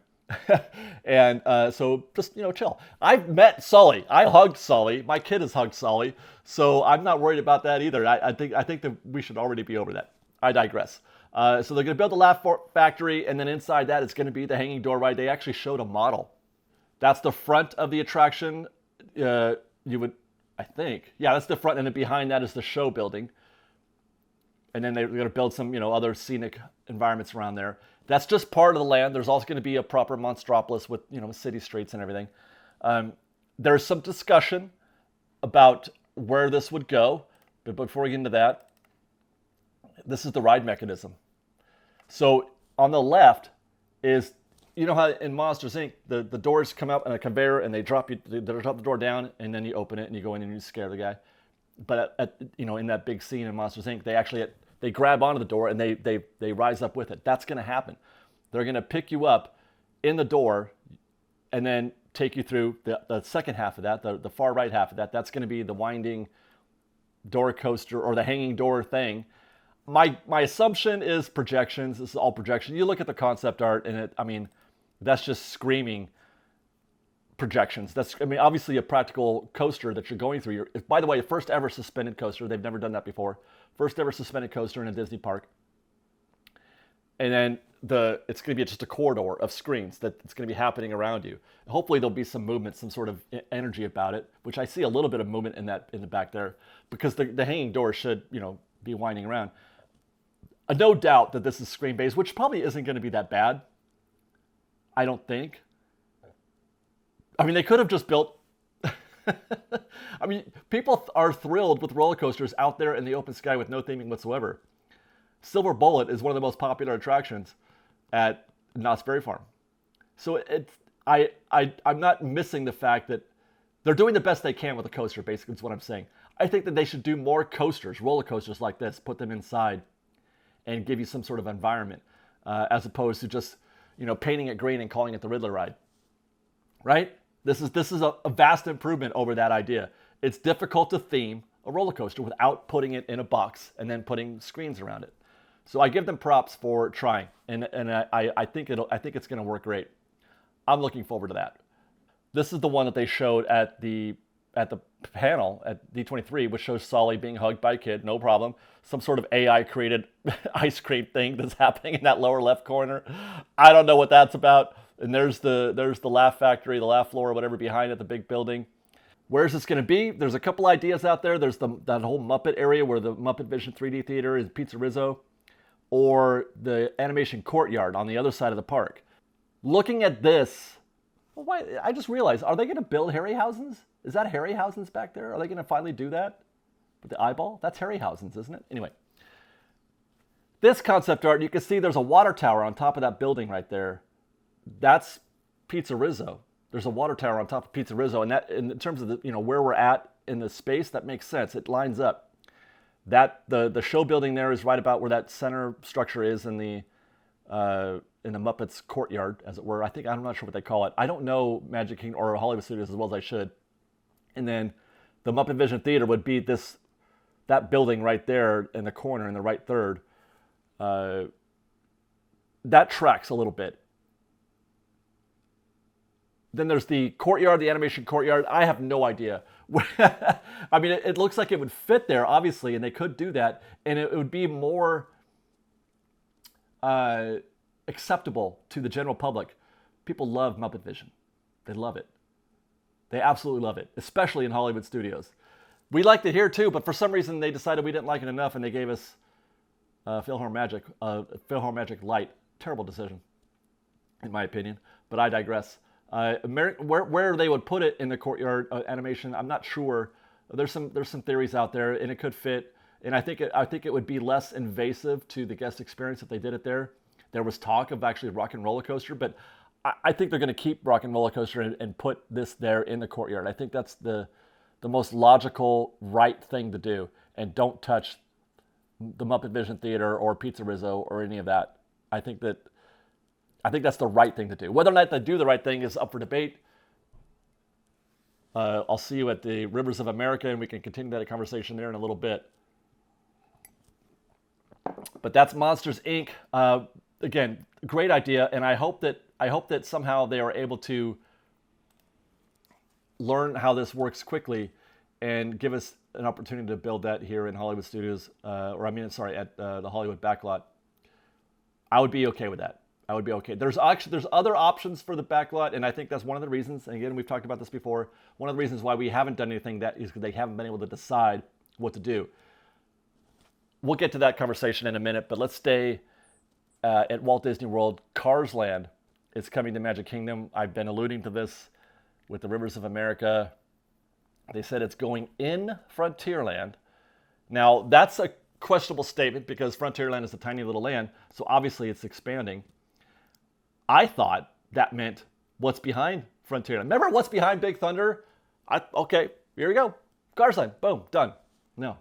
And so just, chill. I've met Sully. I hugged Sully. My kid has hugged Sully. So I'm not worried about that either. I think that we should already be over that. I digress. So they're going to build the Laugh Factory, and then inside that it's going to be the Hanging Door Ride. They actually showed a model. That's the front of the attraction. I think. Yeah, that's the front, and then behind that is the show building. And then they're going to build some, other scenic environments around there. That's just part of the land. There's also going to be a proper Monstropolis with, city streets and everything. There's some discussion about where this would go. But before we get into that, this is the ride mechanism. So on the left is, how in Monsters, Inc., the doors come up on a conveyor and they drop the door down, and then you open it and you go in and you scare the guy. But in that big scene in Monsters, Inc., they grab onto the door and they rise up with it. That's going to happen. They're going to pick you up in the door and then take you through the second half of that, the far right half of that. That's going to be the winding door coaster or the hanging door thing. My assumption is projections. This is all projection. You look at the concept art and that's just screaming projections. Obviously a practical coaster that you're going through. By the way, first ever suspended coaster. They've never done that before. First ever suspended coaster in a Disney park. And then it's going to be just a corridor of screens that's going to be happening around you. Hopefully there'll be some movement, some sort of energy about it, which I see a little bit of movement in the back there, because the hanging door should, be winding around. No doubt that this is screen based, which probably isn't going to be that bad. I don't think. They could have just built. People are thrilled with roller coasters out there in the open sky with no theming whatsoever. Silver Bullet is one of the most popular attractions at Knott's Berry Farm. So I'm not missing the fact that they're doing the best they can with the coaster, basically, is what I'm saying. I think that they should do more coasters, roller coasters like this, put them inside and give you some sort of environment, as opposed to just, painting it green and calling it the Riddler ride. Right? This is a vast improvement over that idea. It's difficult to theme a roller coaster without putting it in a box and then putting screens around it. So I give them props for trying, and I think it's going to work great. I'm looking forward to that. This is the one that they showed at the panel at D23, which shows Solly being hugged by a kid, no problem. Some sort of AI created ice cream thing that's happening in that lower left corner. I don't know what that's about. And there's the Laugh Factory, the Laugh Floor, whatever behind it, the big building. Where's this going to be? There's a couple ideas out there. There's that whole Muppet area where the Muppet Vision 3D Theater is, Pizza Rizzo, or the animation courtyard on the other side of the park. Looking at this, I just realized, are they going to build Harryhausen's? Is that Harryhausen's back there? Are they going to finally do that? With the eyeball? That's Harryhausen's, isn't it? Anyway. This concept art, you can see there's a water tower on top of that building right there. That's Pizza Rizzo. There's a water tower on top of Pizza Rizzo, and that, in terms of where we're at in the space, that makes sense. It lines up. That the show building there is right about where that center structure is in the Muppets courtyard, as it were. I'm not sure what they call it. I don't know Magic Kingdom or Hollywood Studios as well as I should. And then the Muppet Vision Theater would be that building right there in the corner in the right third. That tracks a little bit. Then there's the courtyard, the animation courtyard. I have no idea. It looks like it would fit there, obviously, and they could do that, and it would be more acceptable to the general public. People love Muppet Vision. They love it. They absolutely love it, especially in Hollywood Studios. We liked it here too, but for some reason they decided we didn't like it enough, and they gave us PhilharMagic Lite. Terrible decision, in my opinion, but I digress. Where they would put it in the courtyard animation, I'm not sure. There's some theories out there, and it could fit. And I think it would be less invasive to the guest experience if they did it there. There was talk of actually Rock and Roller Coaster, but I think they're going to keep Rock and Roller Coaster and put this there in the courtyard. I think that's the most logical, right thing to do. And don't touch the Muppet Vision Theater or Pizza Rizzo or any of that. I think that's the right thing to do. Whether or not they do the right thing is up for debate. I'll see you at the Rivers of America, and we can continue that conversation there in a little bit. But that's Monsters, Inc. Again, great idea, and I hope that somehow they are able to learn how this works quickly and give us an opportunity to build that here in Hollywood Studios, at the Hollywood Backlot. I would be okay with that. I would be okay. There's other options for the backlot, and I think that's one of the reasons, and again, we've talked about this before, one of the reasons why we haven't done anything that is because they haven't been able to decide what to do. We'll get to that conversation in a minute, but let's stay at Walt Disney World. Cars Land is coming to Magic Kingdom. I've been alluding to this with the Rivers of America. They said it's going in Frontierland. Now, that's a questionable statement because Frontierland is a tiny little land, so obviously it's expanding. I thought that meant what's behind Frontierland. Remember what's behind Big Thunder? Okay, here we go. Cars Land, boom, done. No.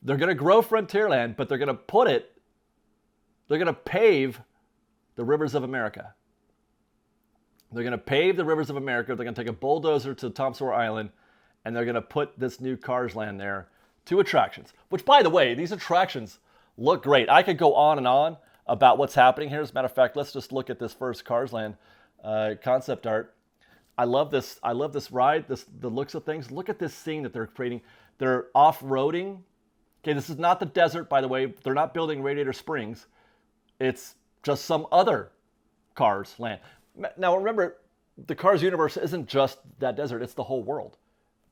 They're going to grow Frontierland, but they're going to pave the rivers of America. They're going to pave the rivers of America. They're going to take a bulldozer to Tom Sawyer Island, and they're going to put this new Cars Land there. 2 attractions, which, by the way, these attractions look great. I could go on and on about what's happening here. As a matter of fact, let's just look at this first Cars Land concept art. I love this. I love this ride, the looks of things. Look at this scene that they're creating. They're off-roading. Okay, this is not the desert, by the way. They're not building Radiator Springs. It's just some other Cars Land. Now, remember, the Cars universe isn't just that desert. It's the whole world.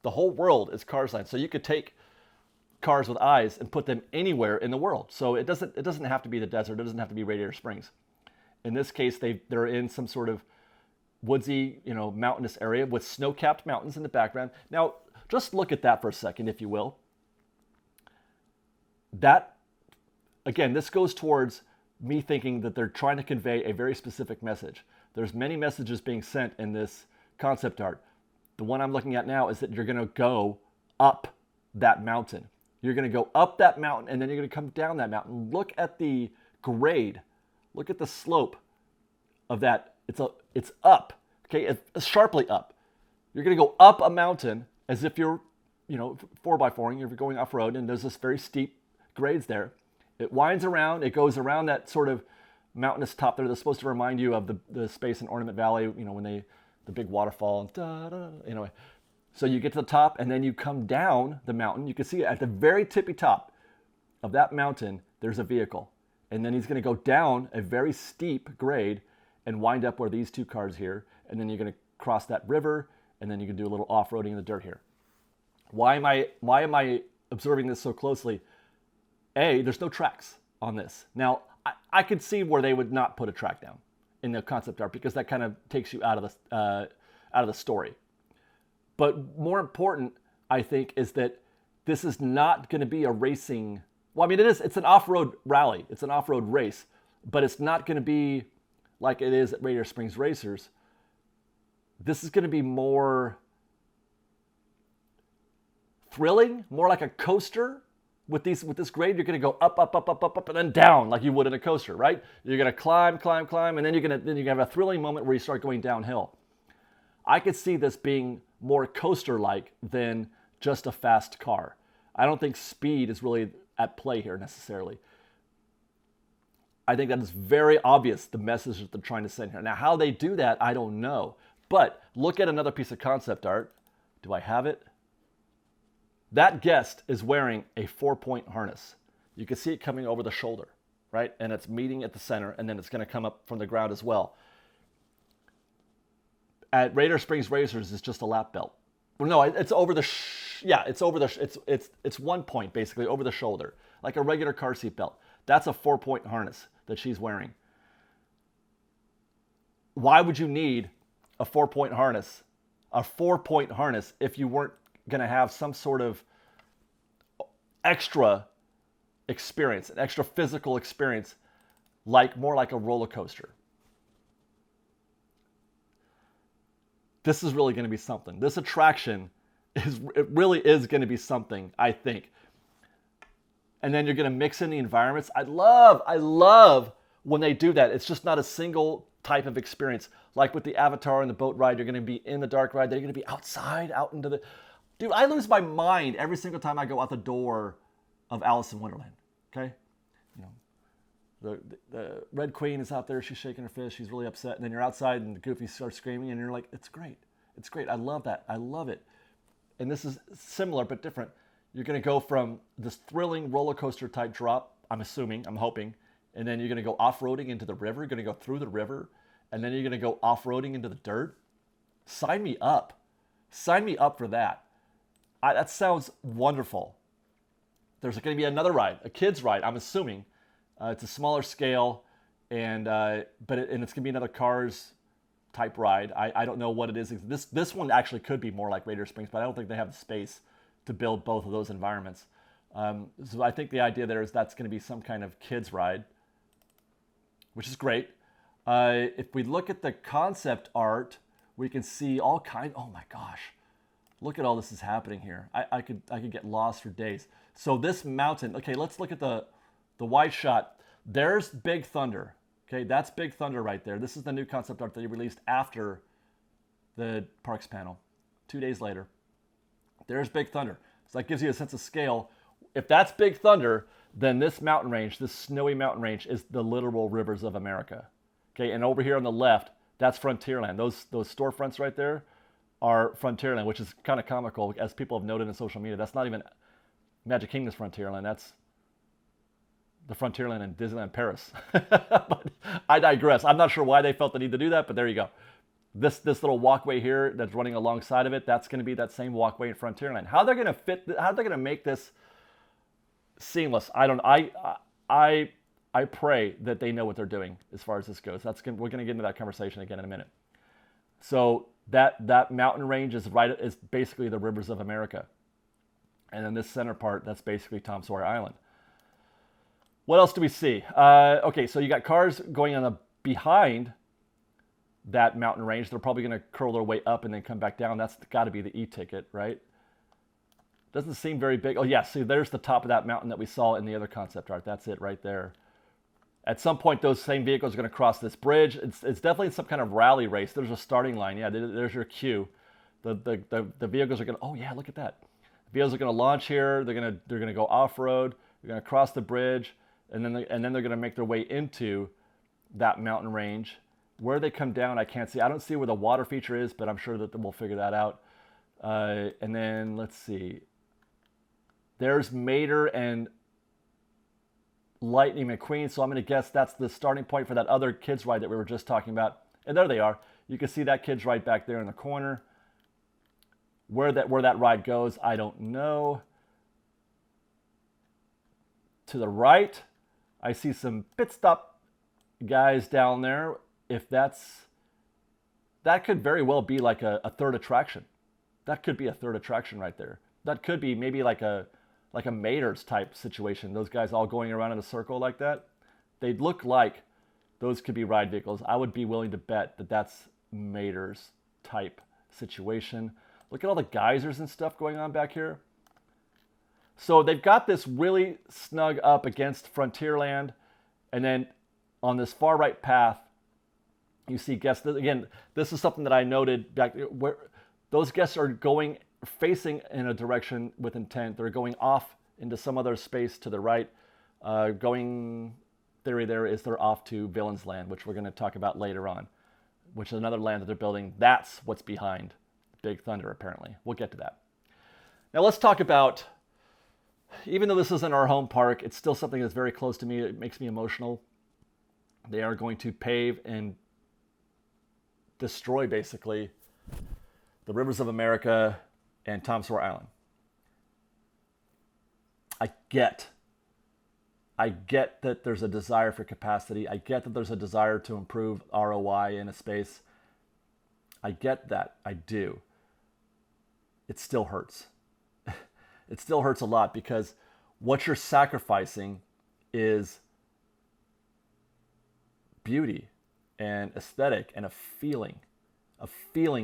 The whole world is Cars Land. So you could take cars with eyes and put them anywhere in the world. So it doesn't have to be the desert. It doesn't have to be Radiator Springs. In this case, they're in some sort of woodsy, mountainous area with snow-capped mountains in the background. Now, just look at that for a second, if you will. That, again, this goes towards me thinking that they're trying to convey a very specific message. There's many messages being sent in this concept art. The one I'm looking at now is that you're going to go up that mountain. You're going to go up that mountain, and then you're going to come down that mountain. Look at the grade. Look at the slope of that. It's up, okay? It's sharply up. You're going to go up a mountain as if you're, 4x4ing. You're going off-road, and there's this very steep grades there. It winds around. It goes around that sort of mountainous top there that's supposed to remind you of the space in Ornament Valley, when the big waterfall. Anyway. So you get to the top, and then you come down the mountain. You can see at the very tippy top of that mountain, there's a vehicle. And then he's going to go down a very steep grade and wind up where these 2 cars here. And then you're going to cross that river, and then you can do a little off-roading in the dirt here. Why am I observing this so closely? A, there's no tracks on this. Now, I could see where they would not put a track down in the concept art because that kind of takes you out of the story. But more important, I think, is that this is not going to be a racing. Well, I mean, it is. It's an off-road rally. It's an off-road race. But it's not going to be like it is at Radiator Springs Racers. This is going to be more thrilling, more like a coaster. With this grade, you're going to go up, up, up, up, up, up, and then down like you would in a coaster, right? You're going to climb, climb, climb, and then you're going to have a thrilling moment where you start going downhill. I could see this being more coaster-like than just a fast car. I don't think speed is really at play here necessarily. I think that is very obvious, the message that they're trying to send here. Now, how they do that, I don't know. But look at another piece of concept art. Do I have it? That guest is wearing a 4-point harness. You can see it coming over the shoulder, right? And it's meeting at the center, and then it's going to come up from the ground as well. At Radiator Springs Racers, it's just a lap belt. Well, no, it's over the. It's over the. It's 1 point basically over the shoulder, like a regular car seat belt. That's a 4-point harness that she's wearing. Why would you need a 4-point harness? A 4-point harness if you weren't going to have some sort of extra experience, an extra physical experience, more like a roller coaster. This is really going to be something. This attraction really is going to be something, I think. And then you're going to mix in the environments. I love when they do that. It's just not a single type of experience. Like with the Avatar and the boat ride, you're going to be in the dark ride. They're going to be outside, out into the... Dude, I lose my mind every single time I go out the door of Alice in Wonderland, okay? The Red Queen is out there. She's shaking her fist. She's really upset. And then you're outside and Goofy starts screaming and you're like, it's great. It's great. I love that. I love it. And this is similar but different. You're going to go from this thrilling roller coaster type drop, I'm assuming, I'm hoping, and then you're going to go off-roading into the river. You're going to go through the river, and then you're going to go off-roading into the dirt. Sign me up. Sign me up for that. That sounds wonderful. There's going to be another ride, a kid's ride, I'm assuming. It's a smaller scale, and it's going to be another Cars type ride. I don't know what it is. This one actually could be more like Radiator Springs, but I don't think they have the space to build both of those environments. So I think the idea there is that's going to be some kind of kids ride, which is great. If we look at the concept art, we can see all kind. Oh my gosh, look at all this is happening here. I could get lost for days. So this mountain. Okay, let's look at the wide shot. There's Big Thunder. Okay, that's Big Thunder right there. This is the new concept art that he released after the Parks panel, 2 days later. There's Big Thunder. So that gives you a sense of scale. If that's Big Thunder, then this mountain range, this snowy mountain range, is the literal rivers of America. Okay, and over here on the left, that's Frontierland. Those storefronts right there are Frontierland, which is kind of comical, as people have noted in social media. That's not even Magic Kingdom's Frontierland. That's the Frontierland in Disneyland Paris. But I digress. I'm not sure why they felt the need to do that, but there you go. This little walkway here that's running alongside of it, that's going to be that same walkway in Frontierland. How they're going to fit, how they're going to make this seamless, I don't. I pray that they know what they're doing as far as this goes. We're going to get into that conversation again in a minute. So that mountain range is basically the rivers of America, and then this center part, that's basically Tom Sawyer Island. What else do we see? Okay, so you got cars going on behind that mountain range. They're probably going to curl their way up and then come back down. That's got to be the e-ticket, right? Doesn't seem very big. Oh yeah, see, there's the top of that mountain that we saw in the other concept art. That's it right there. At some point, those same vehicles are going to cross this bridge. It's definitely some kind of rally race. There's a starting line. Yeah, there's your cue. The vehicles are going to. Oh yeah, look at that. The vehicles are going to launch here. They're going to go off road. They're going to cross the bridge, and then they're going to make their way into that mountain range. Where they come down, I can't see. I don't see where the water feature is, but I'm sure that we'll figure that out. And then let's see. There's Mater and Lightning McQueen, so I'm going to guess that's the starting point for that other kids ride that we were just talking about. And there they are. You can see that kids ride back there in the corner. Where that ride goes, I don't know. To the right, I see some pit stop guys down there. If that could very well be like a third attraction. That could be a third attraction right there. That could be maybe like a Mater's type situation. Those guys all going around in a circle like that. They look like those could be ride vehicles. I would be willing to bet that that's Mater's type situation. Look at all the geysers and stuff going on back here. So they've got this really snug up against Frontierland. And then on this far right path, you see guests. Again, this is something that I noted back where those guests are facing in a direction with intent. They're going off into some other space to the right. Theory there is they're off to Villain's Land, which we're going to talk about later on, which is another land that they're building. That's what's behind Big Thunder, apparently. We'll get to that. Now let's talk about, even though this isn't our home park, it's still something that's very close to me. It makes me emotional. They are going to pave and destroy, basically, the rivers of America and Tom Sawyer Island. I get that there's a desire for capacity. I get that there's a desire to improve ROI in a space. I get that. I do. It still hurts. It still hurts a lot because what you're sacrificing is beauty and aesthetic and a feeling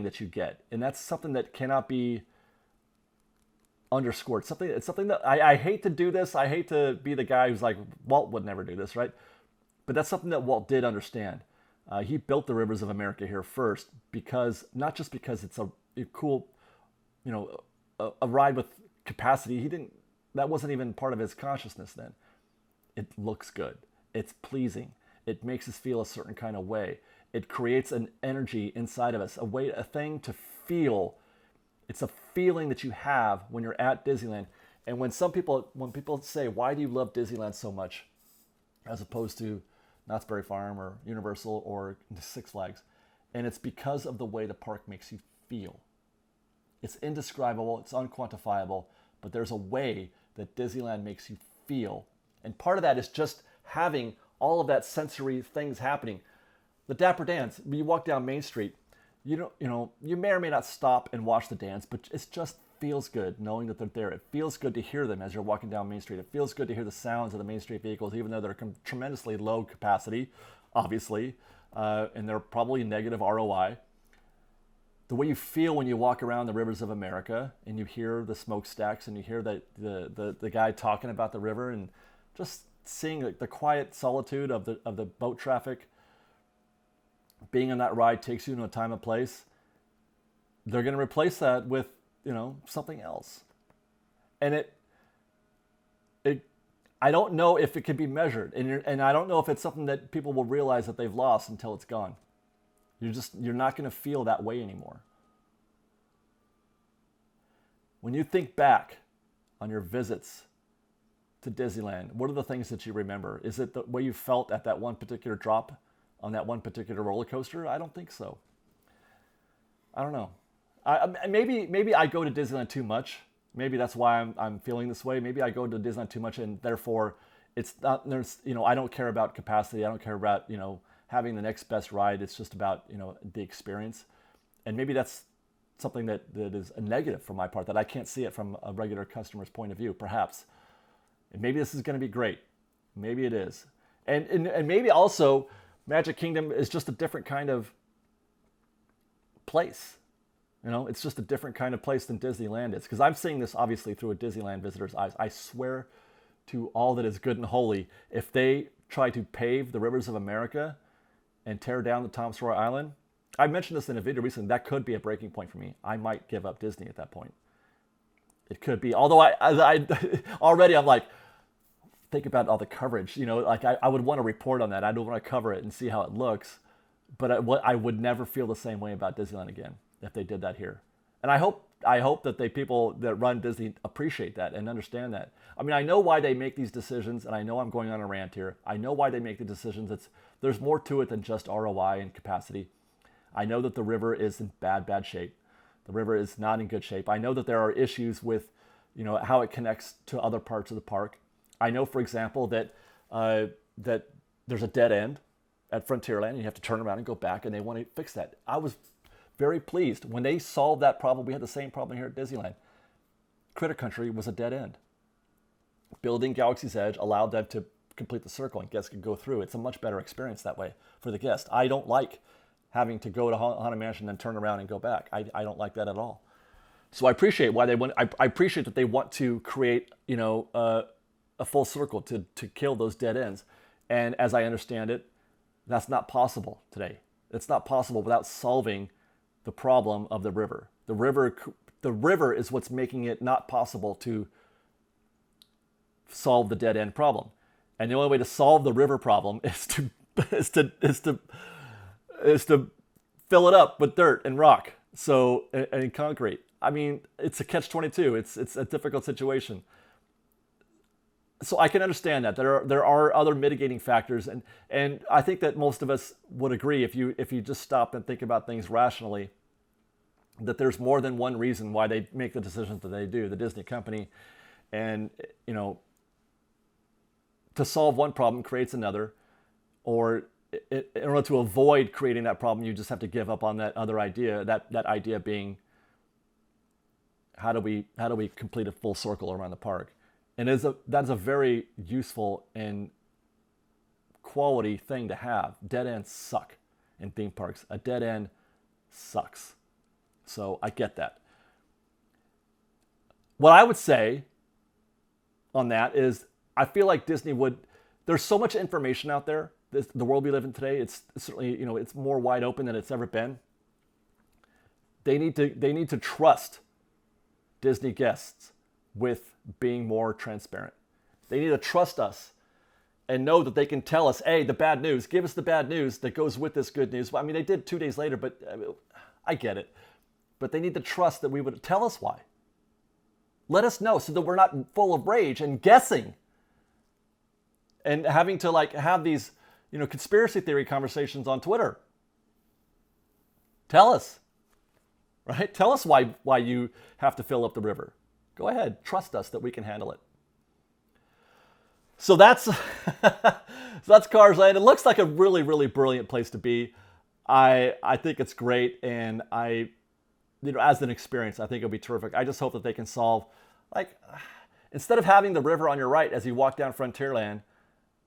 that you get. And that's something that cannot be underscored. It's something that I hate to do this. I hate to be the guy who's like, Walt would never do this, right? But that's something that Walt did understand. He built the rivers of America here first because, not just because it's a cool, a ride with capacity. That wasn't even part of his consciousness then. It looks good. It's pleasing. It makes us feel a certain kind of way. It creates an energy inside of us, a thing to feel. It's a feeling that you have when you're at Disneyland. And when people say, why do you love Disneyland so much as opposed to Knott's Berry Farm or Universal or Six Flags? And it's because of the way the park makes you feel. It's indescribable, it's unquantifiable, but there's a way that Disneyland makes you feel. And part of that is just having all of that sensory things happening. The Dapper Dans, when you walk down Main Street, you may or may not stop and watch the dance, but it just feels good knowing that they're there. It feels good to hear them as you're walking down Main Street. It feels good to hear the sounds of the Main Street vehicles, even though they're tremendously low capacity, obviously, and they're probably negative ROI. The way you feel when you walk around the rivers of America and you hear the smokestacks and you hear the guy talking about the river, and just seeing the quiet solitude of the boat traffic, being on that ride takes you to a time and place. They're going to replace that with, something else. And I don't know if it can be measured, and I don't know if it's something that people will realize that they've lost until it's gone. You're not going to feel that way anymore. When you think back on your visits to Disneyland, what are the things that you remember? Is it the way you felt at that one particular drop on that one particular roller coaster? I don't think so. I don't know. Maybe I go to Disneyland too much. Maybe that's why I'm feeling this way. Maybe I go to Disneyland too much, and therefore it's not. I don't care about capacity. I don't care about having the next best ride. It's just about the experience, and maybe that's something that is a negative for my part, that I can't see it from a regular customer's point of view. Perhaps, and maybe this is going to be great. Maybe it is, and maybe also Magic Kingdom is just a different kind of place. It's just a different kind of place than Disneyland is. Because I'm seeing this obviously through a Disneyland visitor's eyes. I swear to all that is good and holy, if they try to pave the rivers of America and tear down the Tom Sawyer Island, I mentioned this in a video recently, that could be a breaking point for me. I might give up Disney at that point. It could be. Although I already I'm like, think about all the coverage. I would want to report on that. I don't want to cover it and see how it looks. But I would never feel the same way about Disneyland again if they did that here. And I hope that people that run Disney appreciate that and understand that. I mean, I know why they make these decisions, and I know I'm going on a rant here. I know why they make the decisions. There's more to it than just ROI and capacity. I know that the river is in bad shape. The river is not in good shape. I know that there are issues with, how it connects to other parts of the park. I know, for example, that that there's a dead end at Frontierland, and you have to turn around and go back, and they want to fix that. I was very pleased when they solved that problem. We had the same problem here at Disneyland. Critter Country was a dead end. Building Galaxy's Edge allowed them to complete the circle, and guests could go through. It's a much better experience that way for the guest. I don't like having to go to Haunted Mansion and turn around and go back. I don't like that at all. So I appreciate why they want. I appreciate that they want to create, a full circle to kill those dead ends. And as I understand it, that's not possible today. It's not possible without solving the problem of the river. The river is what's making it not possible to solve the dead end problem. And the only way to solve the river problem is to fill it up with dirt and rock, and concrete. I mean, it's a catch-22. It's a difficult situation. So I can understand that there are other mitigating factors, and I think that most of us would agree if you just stop and think about things rationally, that there's more than one reason why they make the decisions that they do, the Disney company, and to solve one problem creates another, or in order to avoid creating that problem, you just have to give up on that other idea. That idea being, how do we complete a full circle around the park? And that's a very useful and quality thing to have. Dead ends suck in theme parks. A dead end sucks. So I get that. What I would say on that is, I feel like Disney there's so much information out there. The world we live in today, it's certainly, it's more wide open than it's ever been. They need to trust Disney guests with being more transparent. They need to trust us and know that they can tell us, hey, the bad news, give us the bad news that goes with this good news. Well, I mean, they did 2 days later, but I get it. But they need to trust that we would tell us why. Let us know so that we're not full of rage and guessing and having to have these, conspiracy theory conversations on Twitter. Tell us, right? Tell us why you have to fill up the river. Go ahead. Trust us that we can handle it. So that's Cars Land. It looks like a really, really brilliant place to be. I think it's great, and as an experience, I think it'll be terrific. I just hope that they can solve, instead of having the river on your right as you walk down Frontierland,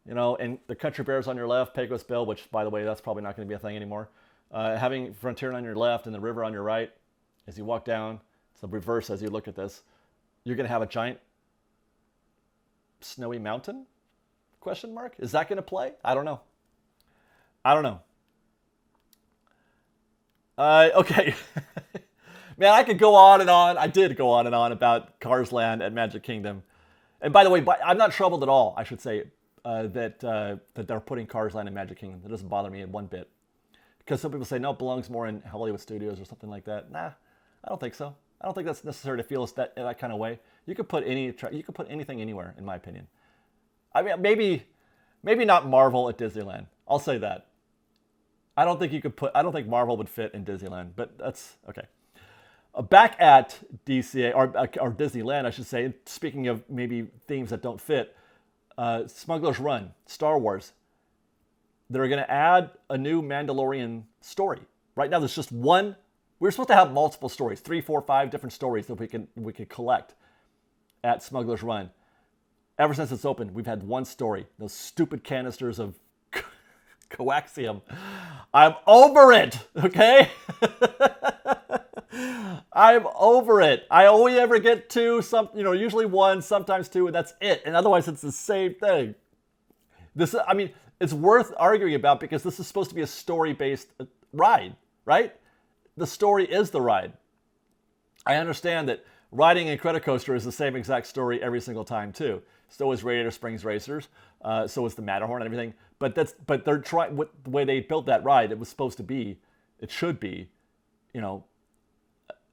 and the Country Bears on your left, Pecos Bill, which, by the way, that's probably not going to be a thing anymore. Having Frontierland on your left and the river on your right as you walk down, it's the reverse as you look at this. You're going to have a giant snowy mountain? ? Question mark. Is that going to play? I don't know. I don't know. Okay. Man, I could go on and on. I did go on and on about Cars Land at Magic Kingdom. And by the way, I'm not troubled at all, I should say, that they're putting Cars Land in Magic Kingdom. That doesn't bother me in one bit. Because some people say, no, it belongs more in Hollywood Studios or something like that. Nah, I don't think so. I don't think that's necessary to feel that kind of way. You could put anything anywhere, in my opinion. I mean, maybe not Marvel at Disneyland. I'll say that. I don't think Marvel would fit in Disneyland, but that's okay. Back at DCA or Disneyland, I should say. Speaking of maybe themes that don't fit, Smuggler's Run, Star Wars. They're going to add a new Mandalorian story. Right now, there's just one. We're supposed to have multiple stories, 3, 4, 5 different stories that we could collect at Smuggler's Run. Ever since it's opened, we've had one story. Those stupid canisters of coaxium. I'm over it, okay? I'm over it. I only ever get two, usually one, sometimes two, and that's it. And otherwise, it's the same thing. It's worth arguing about because this is supposed to be a story-based ride, right? The story is the ride. I understand that riding a credit coaster is the same exact story every single time too. So is Radiator Springs Racers. So is the Matterhorn and everything. But they're trying with the way they built that ride. It should be,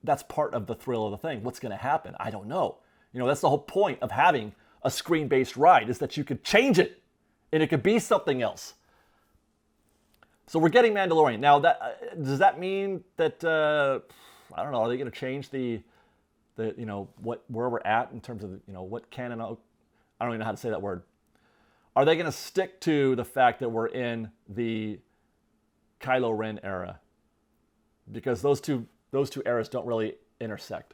that's part of the thrill of the thing. What's going to happen? I don't know. That's the whole point of having a screen-based ride is that you could change it and it could be something else. So we're getting Mandalorian. Now, does that mean that, I don't know, are they going to change where we're at in terms of, what canon, I don't even know how to say that word. Are they going to stick to the fact that we're in the Kylo Ren era? Because those two eras don't really intersect.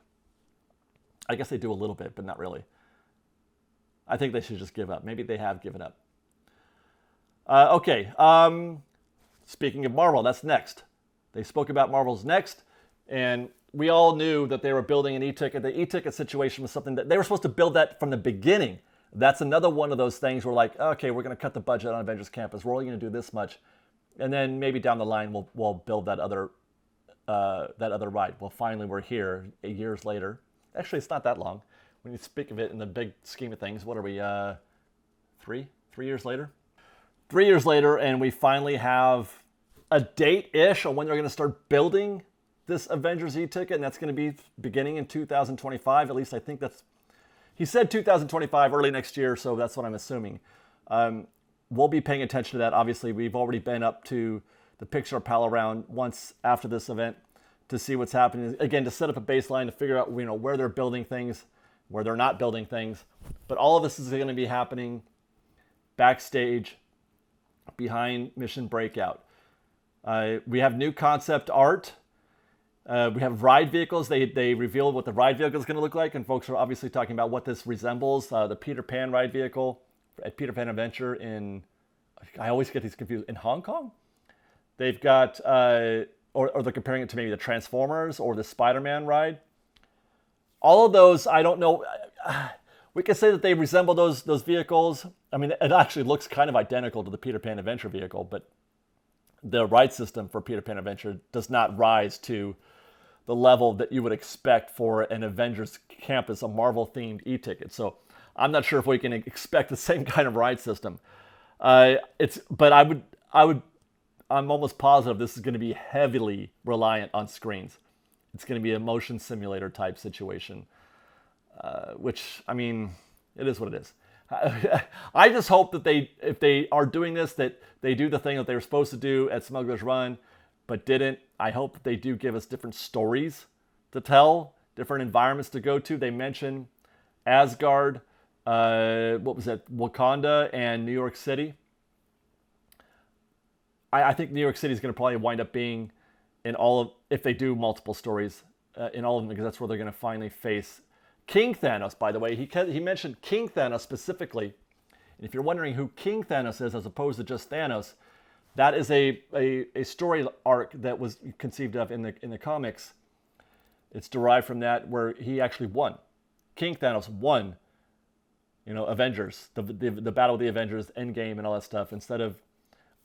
I guess they do a little bit, but not really. I think they should just give up. Maybe they have given up. Okay. Speaking of Marvel, that's next. They spoke about Marvel's next, and we all knew that they were building an e-ticket. The e-ticket situation was something that they were supposed to build that from the beginning. That's another one of those things where like, okay, we're going to cut the budget on Avengers Campus. We're only going to do this much. And then maybe down the line, we'll build that other ride. Well, finally, we're here years later. Actually, it's not that long. When you speak of it in the big scheme of things, what are we, 3 years later? 3 years later, and we finally have a date-ish on when they're going to start building this Avengers e-ticket, and that's going to be beginning in 2025. At least I think that's... He said 2025, early next year, so that's what I'm assuming. We'll be paying attention to that. Obviously, we've already been up to the Pixar Pal around once after this event to see what's happening. Again, to set up a baseline, to figure out where they're building things, where they're not building things. But all of this is going to be happening backstage, behind Mission Breakout. We have new concept art. We have ride vehicles. They revealed what the ride vehicle is going to look like, and folks are obviously talking about what this resembles. The Peter Pan ride vehicle at Peter Pan Adventure I always get these confused, in Hong Kong? They've got, or they're comparing it to maybe the Transformers or the Spider-Man ride. All of those, I don't know. We can say that they resemble those vehicles. I mean, it actually looks kind of identical to the Peter Pan Adventure vehicle, but the ride system for Peter Pan Adventure does not rise to the level that you would expect for an Avengers Campus, a Marvel-themed e-ticket. So I'm not sure if we can expect the same kind of ride system. But I'm almost positive this is going to be heavily reliant on screens. It's going to be a motion simulator type situation, which, I mean, it is what it is. I just hope that if they are doing this, that they do the thing that they were supposed to do at Smuggler's Run, but didn't. I hope that they do give us different stories to tell, different environments to go to. They mentioned Asgard, Wakanda, and New York City. I think New York City is going to probably wind up being in all of, if they do multiple stories, in all of them, because that's where they're going to finally face King Thanos, by the way. He mentioned King Thanos specifically. And if you're wondering who King Thanos is as opposed to just Thanos, that is a story arc that was conceived of in the comics. It's derived from that where he actually won. King Thanos won Avengers, the battle of the Avengers, Endgame, and all that stuff. Instead of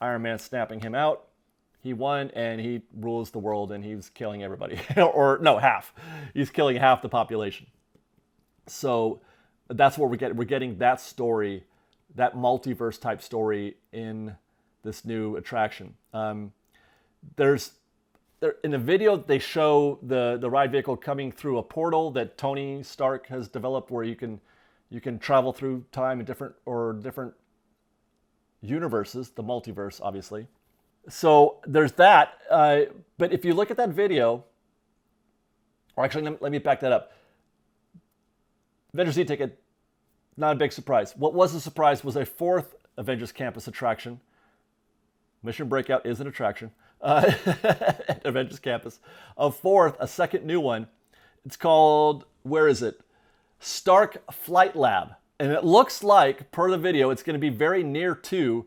Iron Man snapping him out, he won and he rules the world and he's killing everybody. Or no, half. He's killing half the population. So that's what we're getting that story, that multiverse type story in this new attraction. In the video, they show the ride vehicle coming through a portal that Tony Stark has developed, where you can travel through time in different universes, the multiverse, obviously. So there's that. But if you look at that video, or actually, let me back that up. Avengers E-Ticket, not a big surprise. What was a surprise was a fourth Avengers Campus attraction. Mission Breakout is an attraction at Avengers Campus. A second new one. It's called, where is it? Stark Flight Lab. And it looks like, per the video, it's going to be very near to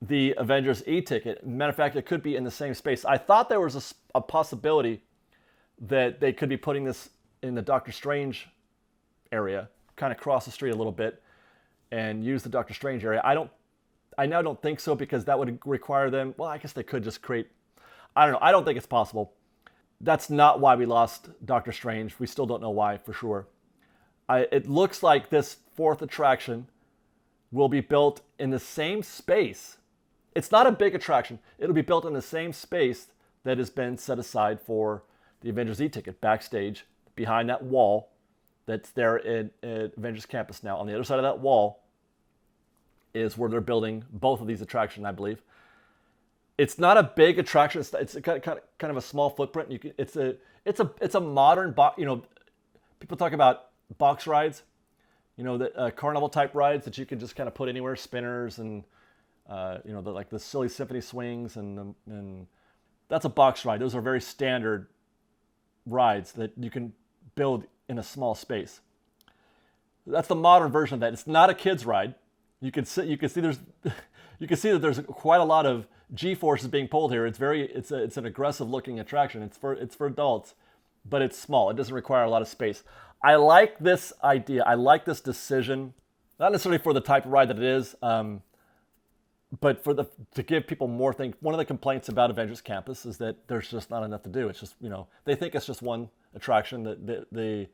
the Avengers E-Ticket. Matter of fact, it could be in the same space. I thought there was a possibility that they could be putting this in the Doctor Strange area, kind of cross the street a little bit and use the Doctor Strange area. I now don't think so, because that would require them, well, I guess they could just create, I don't know. I don't think it's possible. That's not why we lost Doctor Strange. We still don't know why for sure. It looks like this fourth attraction will be built in the same space. It's not a big attraction. It'll be built in the same space that has been set aside for the Avengers E-Ticket, backstage, behind that wall that's there at Avengers Campus now. On the other side of that wall is where they're building both of these attractions, I believe. It's not a big attraction. It's kind of a small footprint. It's a modern box. People talk about box rides. The carnival type rides that you can just kind of put anywhere, spinners and the silly symphony swings, and that's a box ride. Those are very standard rides that you can build in a small space. That's the modern version of that. It's not a kid's ride. You can see that there's quite a lot of G-forces being pulled here. It's an aggressive looking attraction. It's for adults, but it's small. It doesn't require a lot of space. I like this idea. I like this decision, not necessarily for the type of ride that it is, but to give people more things. One of the complaints about Avengers Campus is that there's just not enough to do. It's just, they think it's just one attraction. The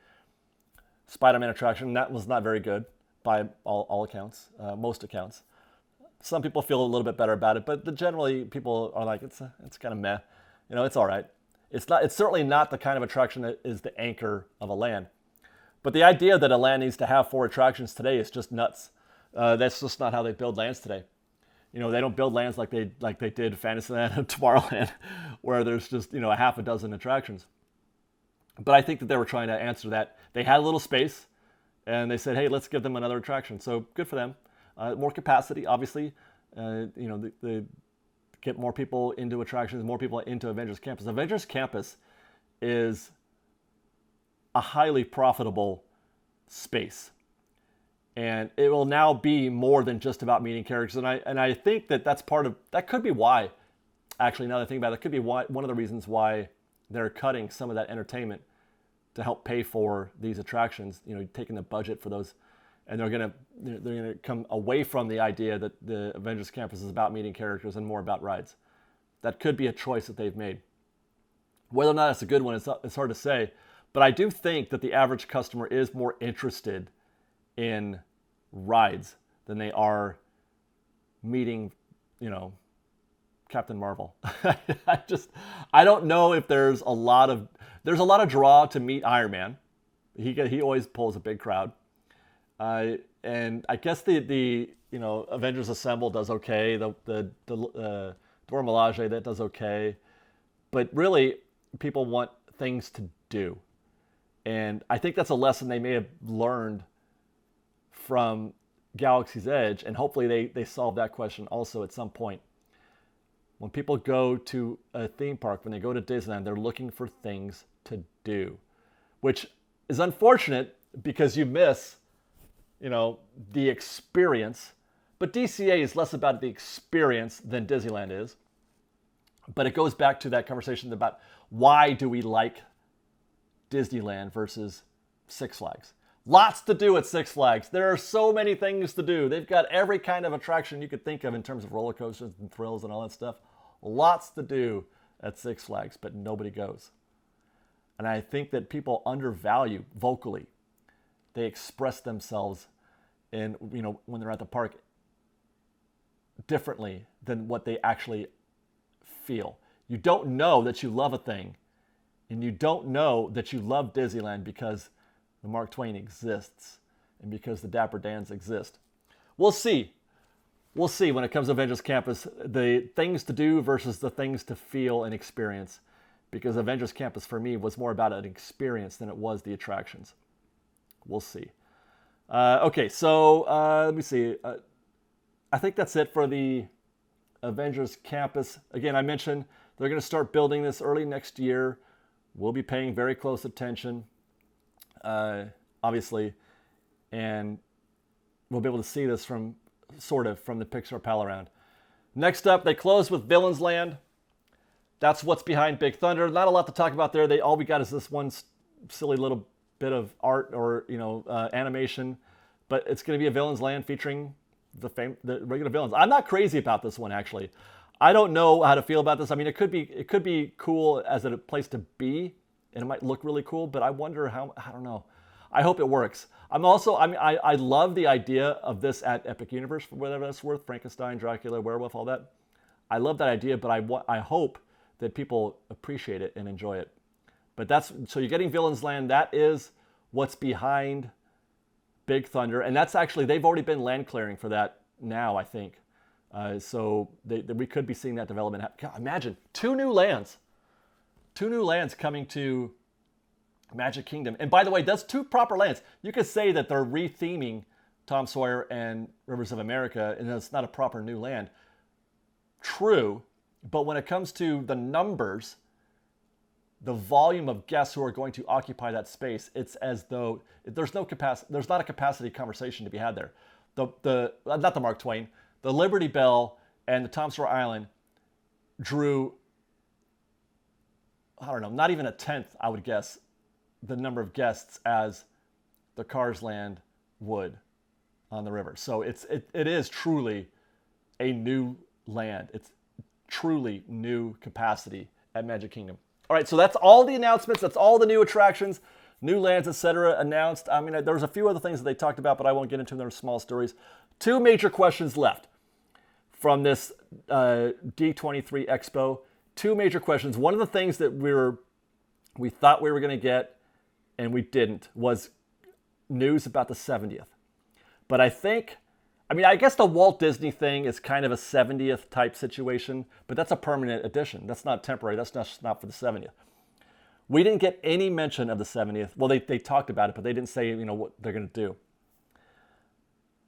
Spider-Man attraction, that was not very good by all accounts, most accounts. Some people feel a little bit better about it, but generally people are like, it's kind of meh. It's all right. It's certainly not the kind of attraction that is the anchor of a land. But the idea that a land needs to have 4 attractions today is just nuts. That's just not how they build lands today. They don't build lands like they did Fantasyland and Tomorrowland, where there's just a half a dozen attractions. But I think that they were trying to answer that. They had a little space, and they said, hey, let's give them another attraction. So good for them. More capacity, obviously. They get more people into attractions, more people into Avengers Campus. Avengers Campus is a highly profitable space. And it will now be more than just about meeting characters. And I think that could be why, actually, now that I think about it, that could be one of the reasons why they're cutting some of that entertainment to help pay for these attractions, taking the budget for those. And they're gonna come away from the idea that the Avengers Campus is about meeting characters and more about rides. That could be a choice that they've made. Whether or not it's a good one, it's hard to say. But I do think that the average customer is more interested in rides than they are meeting, Captain Marvel. I don't know if there's a lot of draw to meet Iron Man. He always pulls a big crowd. And I guess the Avengers Assemble does okay. The Dora Milaje, that does okay. But really, people want things to do. And I think that's a lesson they may have learned from Galaxy's Edge, and hopefully they solve that question also at some point. When people go to a theme park, when they go to Disneyland, they're looking for things to do, which is unfortunate because you miss, the experience. But DCA is less about the experience than Disneyland is. But it goes back to that conversation about why do we like Disneyland versus Six Flags? Lots to do at Six Flags. There are so many things to do. They've got every kind of attraction you could think of in terms of roller coasters and thrills and all that stuff. Lots to do at Six Flags, but nobody goes. And I think that people undervalue vocally. They express themselves in, when they're at the park differently than what they actually feel. You don't know that you love a thing, and you don't know that you love Disneyland because the Mark Twain exists and because the Dapper Dans exist. We'll see. We'll see when it comes to Avengers Campus, the things to do versus the things to feel and experience. Because Avengers Campus for me was more about an experience than it was the attractions. We'll see. Okay, so let me see. I think that's it for the Avengers Campus. Again, I mentioned they're going to start building this early next year. We'll be paying very close attention, obviously, and we'll be able to see this from the Pixar Pal around. Next up, they close with Villains Land. That's what's behind Big Thunder. Not a lot to talk about there. All we got is this one silly little bit of art or animation, but it's going to be a Villains Land featuring the regular villains. I'm not crazy about this one, actually. I don't know how to feel about this. I mean, it could be cool as a place to be, and it might look really cool, but I wonder how. I don't know. I hope it works. I love the idea of this at Epic Universe, for whatever that's worth. Frankenstein, Dracula, Werewolf, all that. I love that idea, but I hope that people appreciate it and enjoy it. But so you're getting Villains Land. That is what's behind Big Thunder, and that's actually, they've already been land clearing for that now, I think. So we could be seeing that development. God, imagine two new lands coming to Magic Kingdom. And by the way, that's two proper lands. You could say that they're retheming Tom Sawyer and Rivers of America, and it's not a proper new land. True, but when it comes to the numbers, the volume of guests who are going to occupy that space, it's as though there's not a capacity conversation to be had there. Not the Mark Twain, the Liberty Bell and the Tom Sawyer Island drew, I don't know, not even a tenth, I would guess, the number of guests as the Cars Land would on the river. So it is truly a new land. It's truly new capacity at Magic Kingdom. All right, so that's all the announcements. That's all the new attractions, new lands, etc. announced. I mean, there's a few other things that they talked about, but I won't get into them. They're small stories. Two major questions left from this D23 Expo. Two major questions. One of the things that we thought we were going to get and we didn't was news about the 70th. But I guess the Walt Disney thing is kind of a 70th type situation, but that's a permanent addition. That's not temporary. That's not for the 70th. We didn't get any mention of the 70th. Well, they talked about it, but they didn't say, what they're going to do.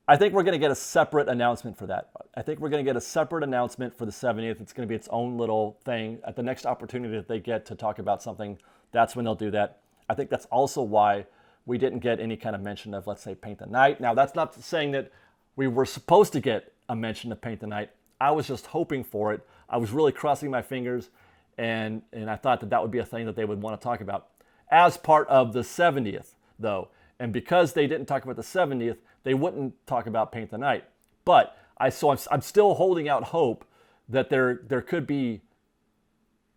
I think we're going to get a separate announcement for that. I think we're going to get a separate announcement for the 70th. It's going to be its own little thing. At the next opportunity that they get to talk about something, that's when they'll do that. I think that's also why we didn't get any kind of mention of, let's say, Paint the Night. Now, that's not saying that we were supposed to get a mention of Paint the Night. I was just hoping for it. I was really crossing my fingers, and I thought that would be a thing that they would want to talk about as part of the 70th, though. And because they didn't talk about the 70th, they wouldn't talk about Paint the Night. But I'm still holding out hope that there could be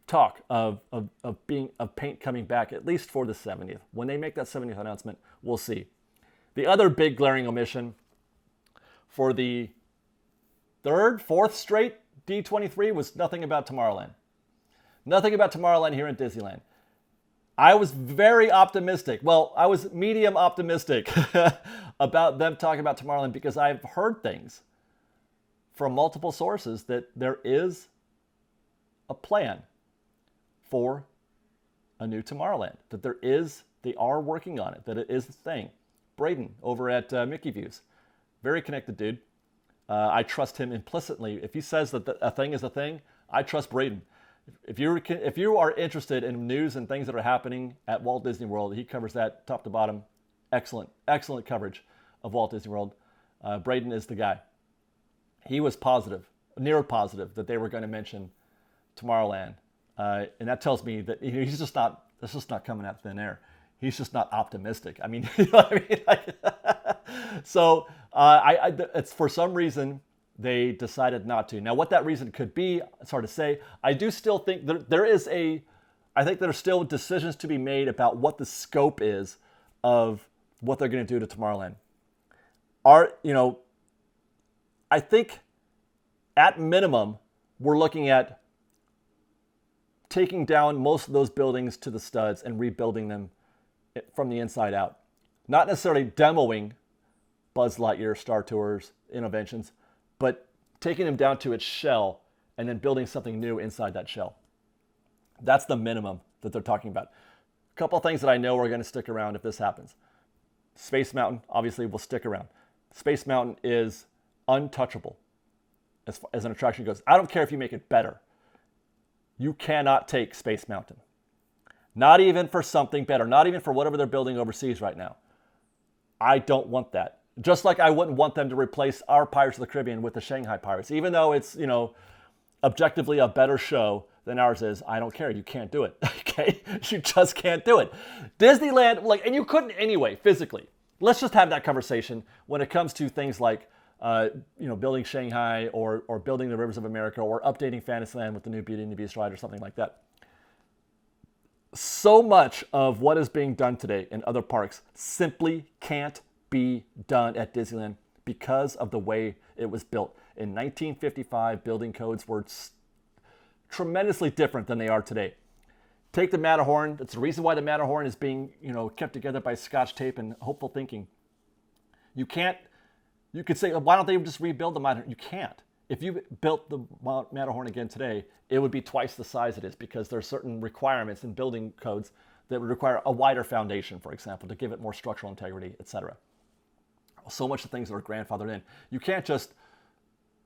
talk of Paint coming back, at least for the 70th. When they make that 70th announcement, we'll see. The other big glaring omission for the fourth straight D23 was nothing about Tomorrowland. Nothing about Tomorrowland here in Disneyland. I was very optimistic. Well, I was medium optimistic about them talking about Tomorrowland because I've heard things from multiple sources that there is a plan for a new Tomorrowland, that they are working on it, that it is a thing. Braden over at Mickey Views, very connected dude. I trust him implicitly. If he says that a thing is a thing, I trust Braden. If you are interested in news and things that are happening at Walt Disney World, he covers that top to bottom. Excellent coverage of Walt Disney World. Braden is the guy. He was near positive that they were going to mention Tomorrowland. And that tells me that that's just not coming out of thin air. He's just not optimistic. I mean, you know what I mean? So it's for some reason they decided not to. Now, what that reason could be, it's hard to say. I do still think I think there's still decisions to be made about what the scope is of what they're going to do to Tomorrowland. I think at minimum, we're looking at taking down most of those buildings to the studs and rebuilding them from the inside out. Not necessarily demoing Buzz Lightyear, Star Tours, Innovations, but taking them down to its shell and then building something new inside that shell. That's the minimum that they're talking about. A couple of things that I know are going to stick around if this happens. Space Mountain, obviously, will stick around. Space Mountain is untouchable as an attraction goes. I don't care if you make it better. You cannot take Space Mountain. Not even for something better. Not even for whatever they're building overseas right now. I don't want that. Just like I wouldn't want them to replace our Pirates of the Caribbean with the Shanghai Pirates. Even though it's, objectively a better show than ours is, I don't care. You can't do it. Okay? You just can't do it. Disneyland, and you couldn't anyway, physically. Let's just have that conversation when it comes to things like, building Shanghai or building the Rivers of America or updating Fantasyland with the new Beauty and the Beast ride or something like that. So much of what is being done today in other parks simply can't be done at Disneyland because of the way it was built. In 1955, building codes were tremendously different than they are today. Take the Matterhorn. That's the reason why the Matterhorn is being, kept together by Scotch tape and hopeful thinking. You could say, why don't they just rebuild the Matterhorn? You can't. If you built the Matterhorn again today, it would be twice the size it is because there are certain requirements in building codes that would require a wider foundation, for example, to give it more structural integrity, etc. So much of things that are grandfathered in. You can't just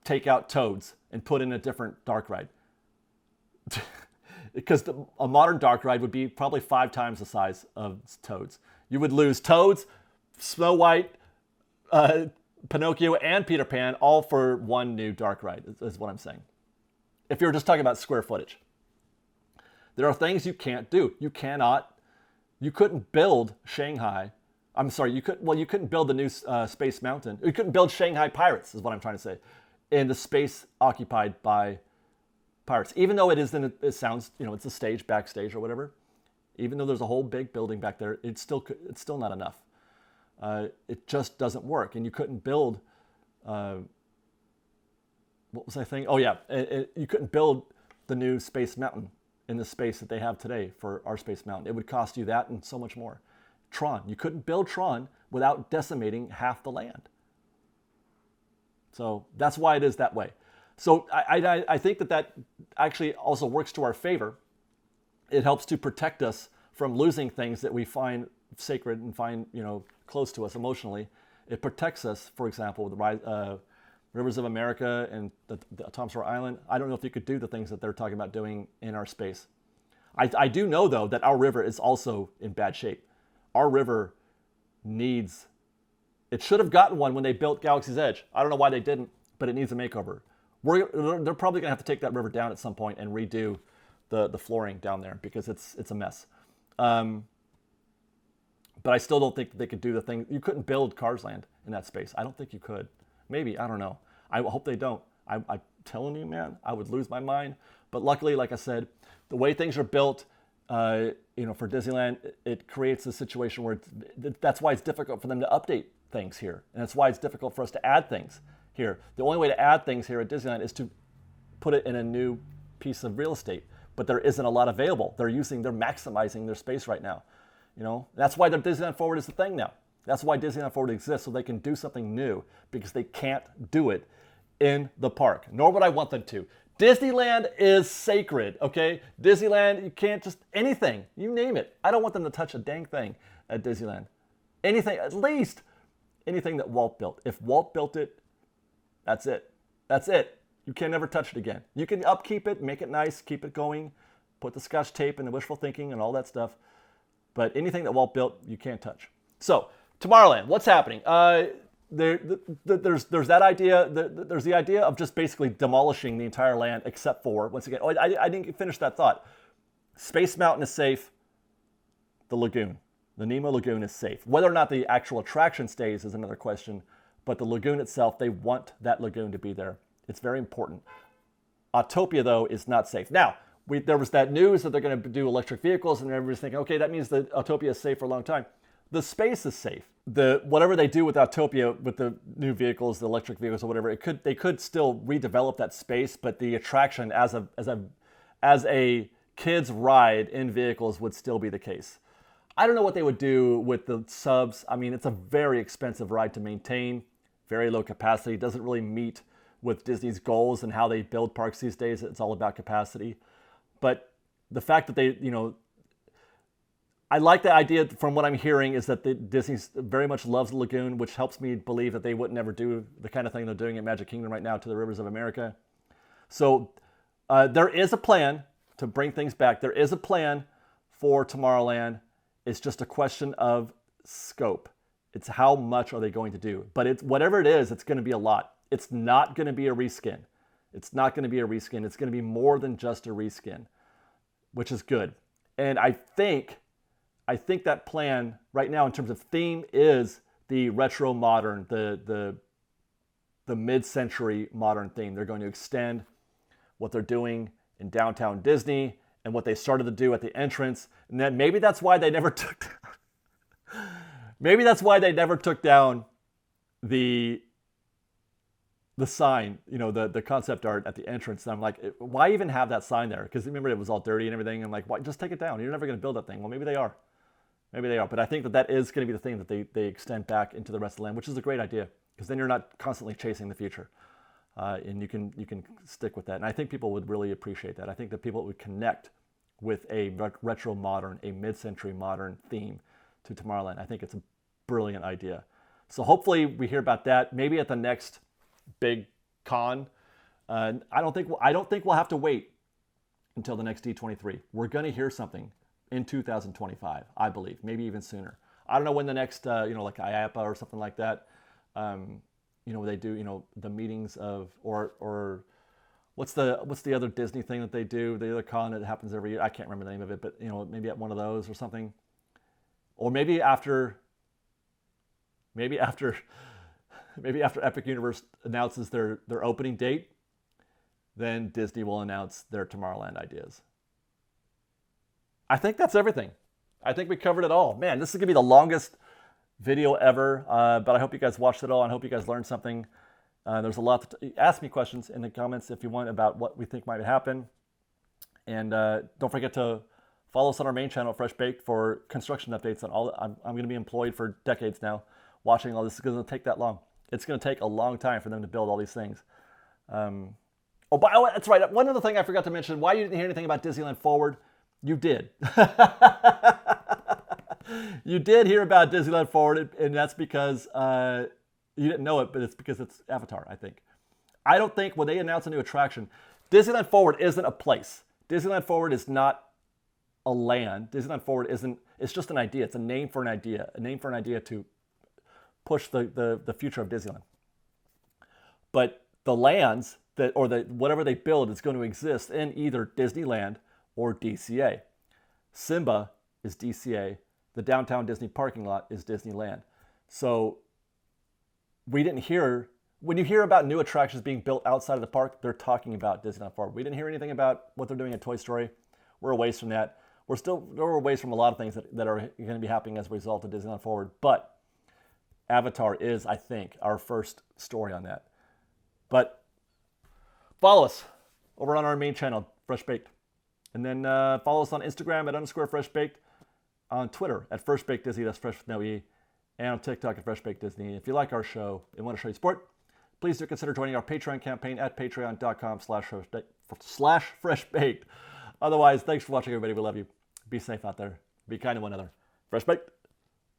take out Toads and put in a different dark ride. Because a modern dark ride would be probably 5 times the size of Toads. You would lose Toads, Snow White, Pinocchio, and Peter Pan all for one new dark ride, is what I'm saying. If you're just talking about square footage. There are things you can't do. You couldn't build Shanghai. I'm sorry, you couldn't build the new Space Mountain. You couldn't build Shanghai Pirates, is what I'm trying to say, in the space occupied by Pirates. Even though it sounds, it's a stage, backstage or whatever. Even though there's a whole big building back there, it's still not enough. It just doesn't work. And you couldn't build, what was I thinking? Oh yeah, you couldn't build the new Space Mountain in the space that they have today for our Space Mountain. It would cost you that and so much more. Tron, you couldn't build Tron without decimating half the land. So that's why it is that way. So I think that actually also works to our favor. It helps to protect us from losing things that we find sacred and find, close to us emotionally. It protects us, for example, with the Rivers of America and the Tom Sawyer Island. I don't know if you could do the things that they're talking about doing in our space. I do know, though, that our river is also in bad shape. Our river it should have gotten one when they built Galaxy's Edge. I don't know why they didn't, but it needs a makeover. They're probably going to have to take that river down at some point and redo the flooring down there because it's a mess. But I still don't think that they could do the thing. You couldn't build Cars Land in that space. I don't think you could. Maybe, I don't know. I hope they don't. I'm telling you, man, I would lose my mind. But luckily, like I said, the way things are built, for Disneyland, it creates a situation where that's why it's difficult for them to update things here. And that's why it's difficult for us to add things here. The only way to add things here at Disneyland is to put it in a new piece of real estate. But there isn't a lot available. They're maximizing their space right now. That's why the Disneyland Forward is the thing now. That's why Disneyland Forward exists, so they can do something new, because they can't do it in the park, nor would I want them to. Disneyland is sacred, okay? Disneyland, you can't just, anything, you name it. I don't want them to touch a dang thing at Disneyland. Anything, at least anything that Walt built. If Walt built it, that's it. That's it. You can never touch it again. You can upkeep it, make it nice, keep it going, put the Scotch tape and the wishful thinking and all that stuff. But anything that Walt built, you can't touch. So, Tomorrowland, what's happening? There's that idea. There's the idea of just basically demolishing the entire land, except for, once again, I didn't finish that thought. Space Mountain is safe. The lagoon. The Nemo Lagoon is safe. Whether or not the actual attraction stays is another question, but the lagoon itself, they want that lagoon to be there. It's very important. Autopia, though, is not safe. Now, there was that news that they're going to do electric vehicles, and everybody's thinking, okay, that means that Autopia is safe for a long time. The space is safe. Whatever they do with Autopia, with the new vehicles, the electric vehicles or whatever, they could still redevelop that space, but the attraction as a kid's ride in vehicles would still be the case. I don't know what they would do with the subs. I mean, it's a very expensive ride to maintain, very low capacity, doesn't really meet with Disney's goals and how they build parks these days. It's all about capacity. But the fact that they, I like the idea from what I'm hearing is that Disney very much loves the lagoon, which helps me believe that they would never do the kind of thing they're doing at Magic Kingdom right now to the rivers of America. So there is a plan to bring things back. There is a plan for Tomorrowland. It's just a question of scope. It's how much are they going to do. But whatever it is, it's going to be a lot. It's not going to be a reskin. It's not going to be a reskin. It's going to be more than just a reskin, which is good. And I think that plan right now in terms of theme is the retro modern, the mid-century modern theme. They're going to extend what they're doing in downtown Disney and what they started to do at the entrance. And then maybe that's why they never took down, maybe that's why they never took down the sign, the concept art at the entrance. And I'm like, why even have that sign there? Because remember, it was all dirty and everything. I'm like, why? Just take it down. You're never going to build that thing. Well, maybe they are. Maybe they are. But I think that is going to be the thing that they extend back into the rest of the land, which is a great idea. Because then you're not constantly chasing the future. And you can stick with that. And I think people would really appreciate that. I think that people would connect with a retro modern, a mid-century modern theme to Tomorrowland. I think it's a brilliant idea. So hopefully we hear about that. Maybe at the next big con. I don't think we'll have to wait until the next D23. We're going to hear something in 2025, I believe, maybe even sooner. I don't know when the next, like IAPA or something like that. They do, the meetings of or what's the other Disney thing that they do? The other con that happens every year. I can't remember the name of it, but maybe at one of those or something, or maybe after Epic Universe announces their opening date, then Disney will announce their Tomorrowland ideas. I think that's everything. I think we covered it all. Man, this is going to be the longest video ever, but I hope you guys watched it all and I hope you guys learned something. There's a lot ask me questions in the comments if you want about what we think might happen. And don't forget to follow us on our main channel, FreshBaked, for construction updates on all. I'm going to be employed for decades now watching all this. It's going to take that long. It's going to take a long time for them to build all these things. That's right. One other thing I forgot to mention, why you didn't hear anything about Disneyland Forward, you did. You did hear about Disneyland Forward, and that's because you didn't know it, but it's because it's Avatar, I think. I don't think when they announce a new attraction, Disneyland Forward isn't a place. Disneyland Forward is not a land. Disneyland Forward it's just an idea. It's a name for an idea to push the future of Disneyland. But the lands whatever they build is going to exist in either Disneyland or DCA. Simba is DCA. The downtown Disney parking lot is Disneyland. So when you hear about new attractions being built outside of the park, they're talking about Disneyland Forward. We didn't hear anything about what they're doing at Toy Story. We're a ways from that. We're a ways from a lot of things that are going to be happening as a result of Disneyland Forward. But Avatar is, I think, our first story on that. But follow us over on our main channel, FreshBaked. And then follow us on Instagram at _FreshBaked, on Twitter at FreshBakedDisney, that's Fresh with no E, and on TikTok at FreshBakedDisney. If you like our show and want to show you support, please do consider joining our Patreon campaign at patreon.com/FreshBaked. Otherwise, thanks for watching, everybody. We love you. Be safe out there. Be kind to one another. FreshBaked.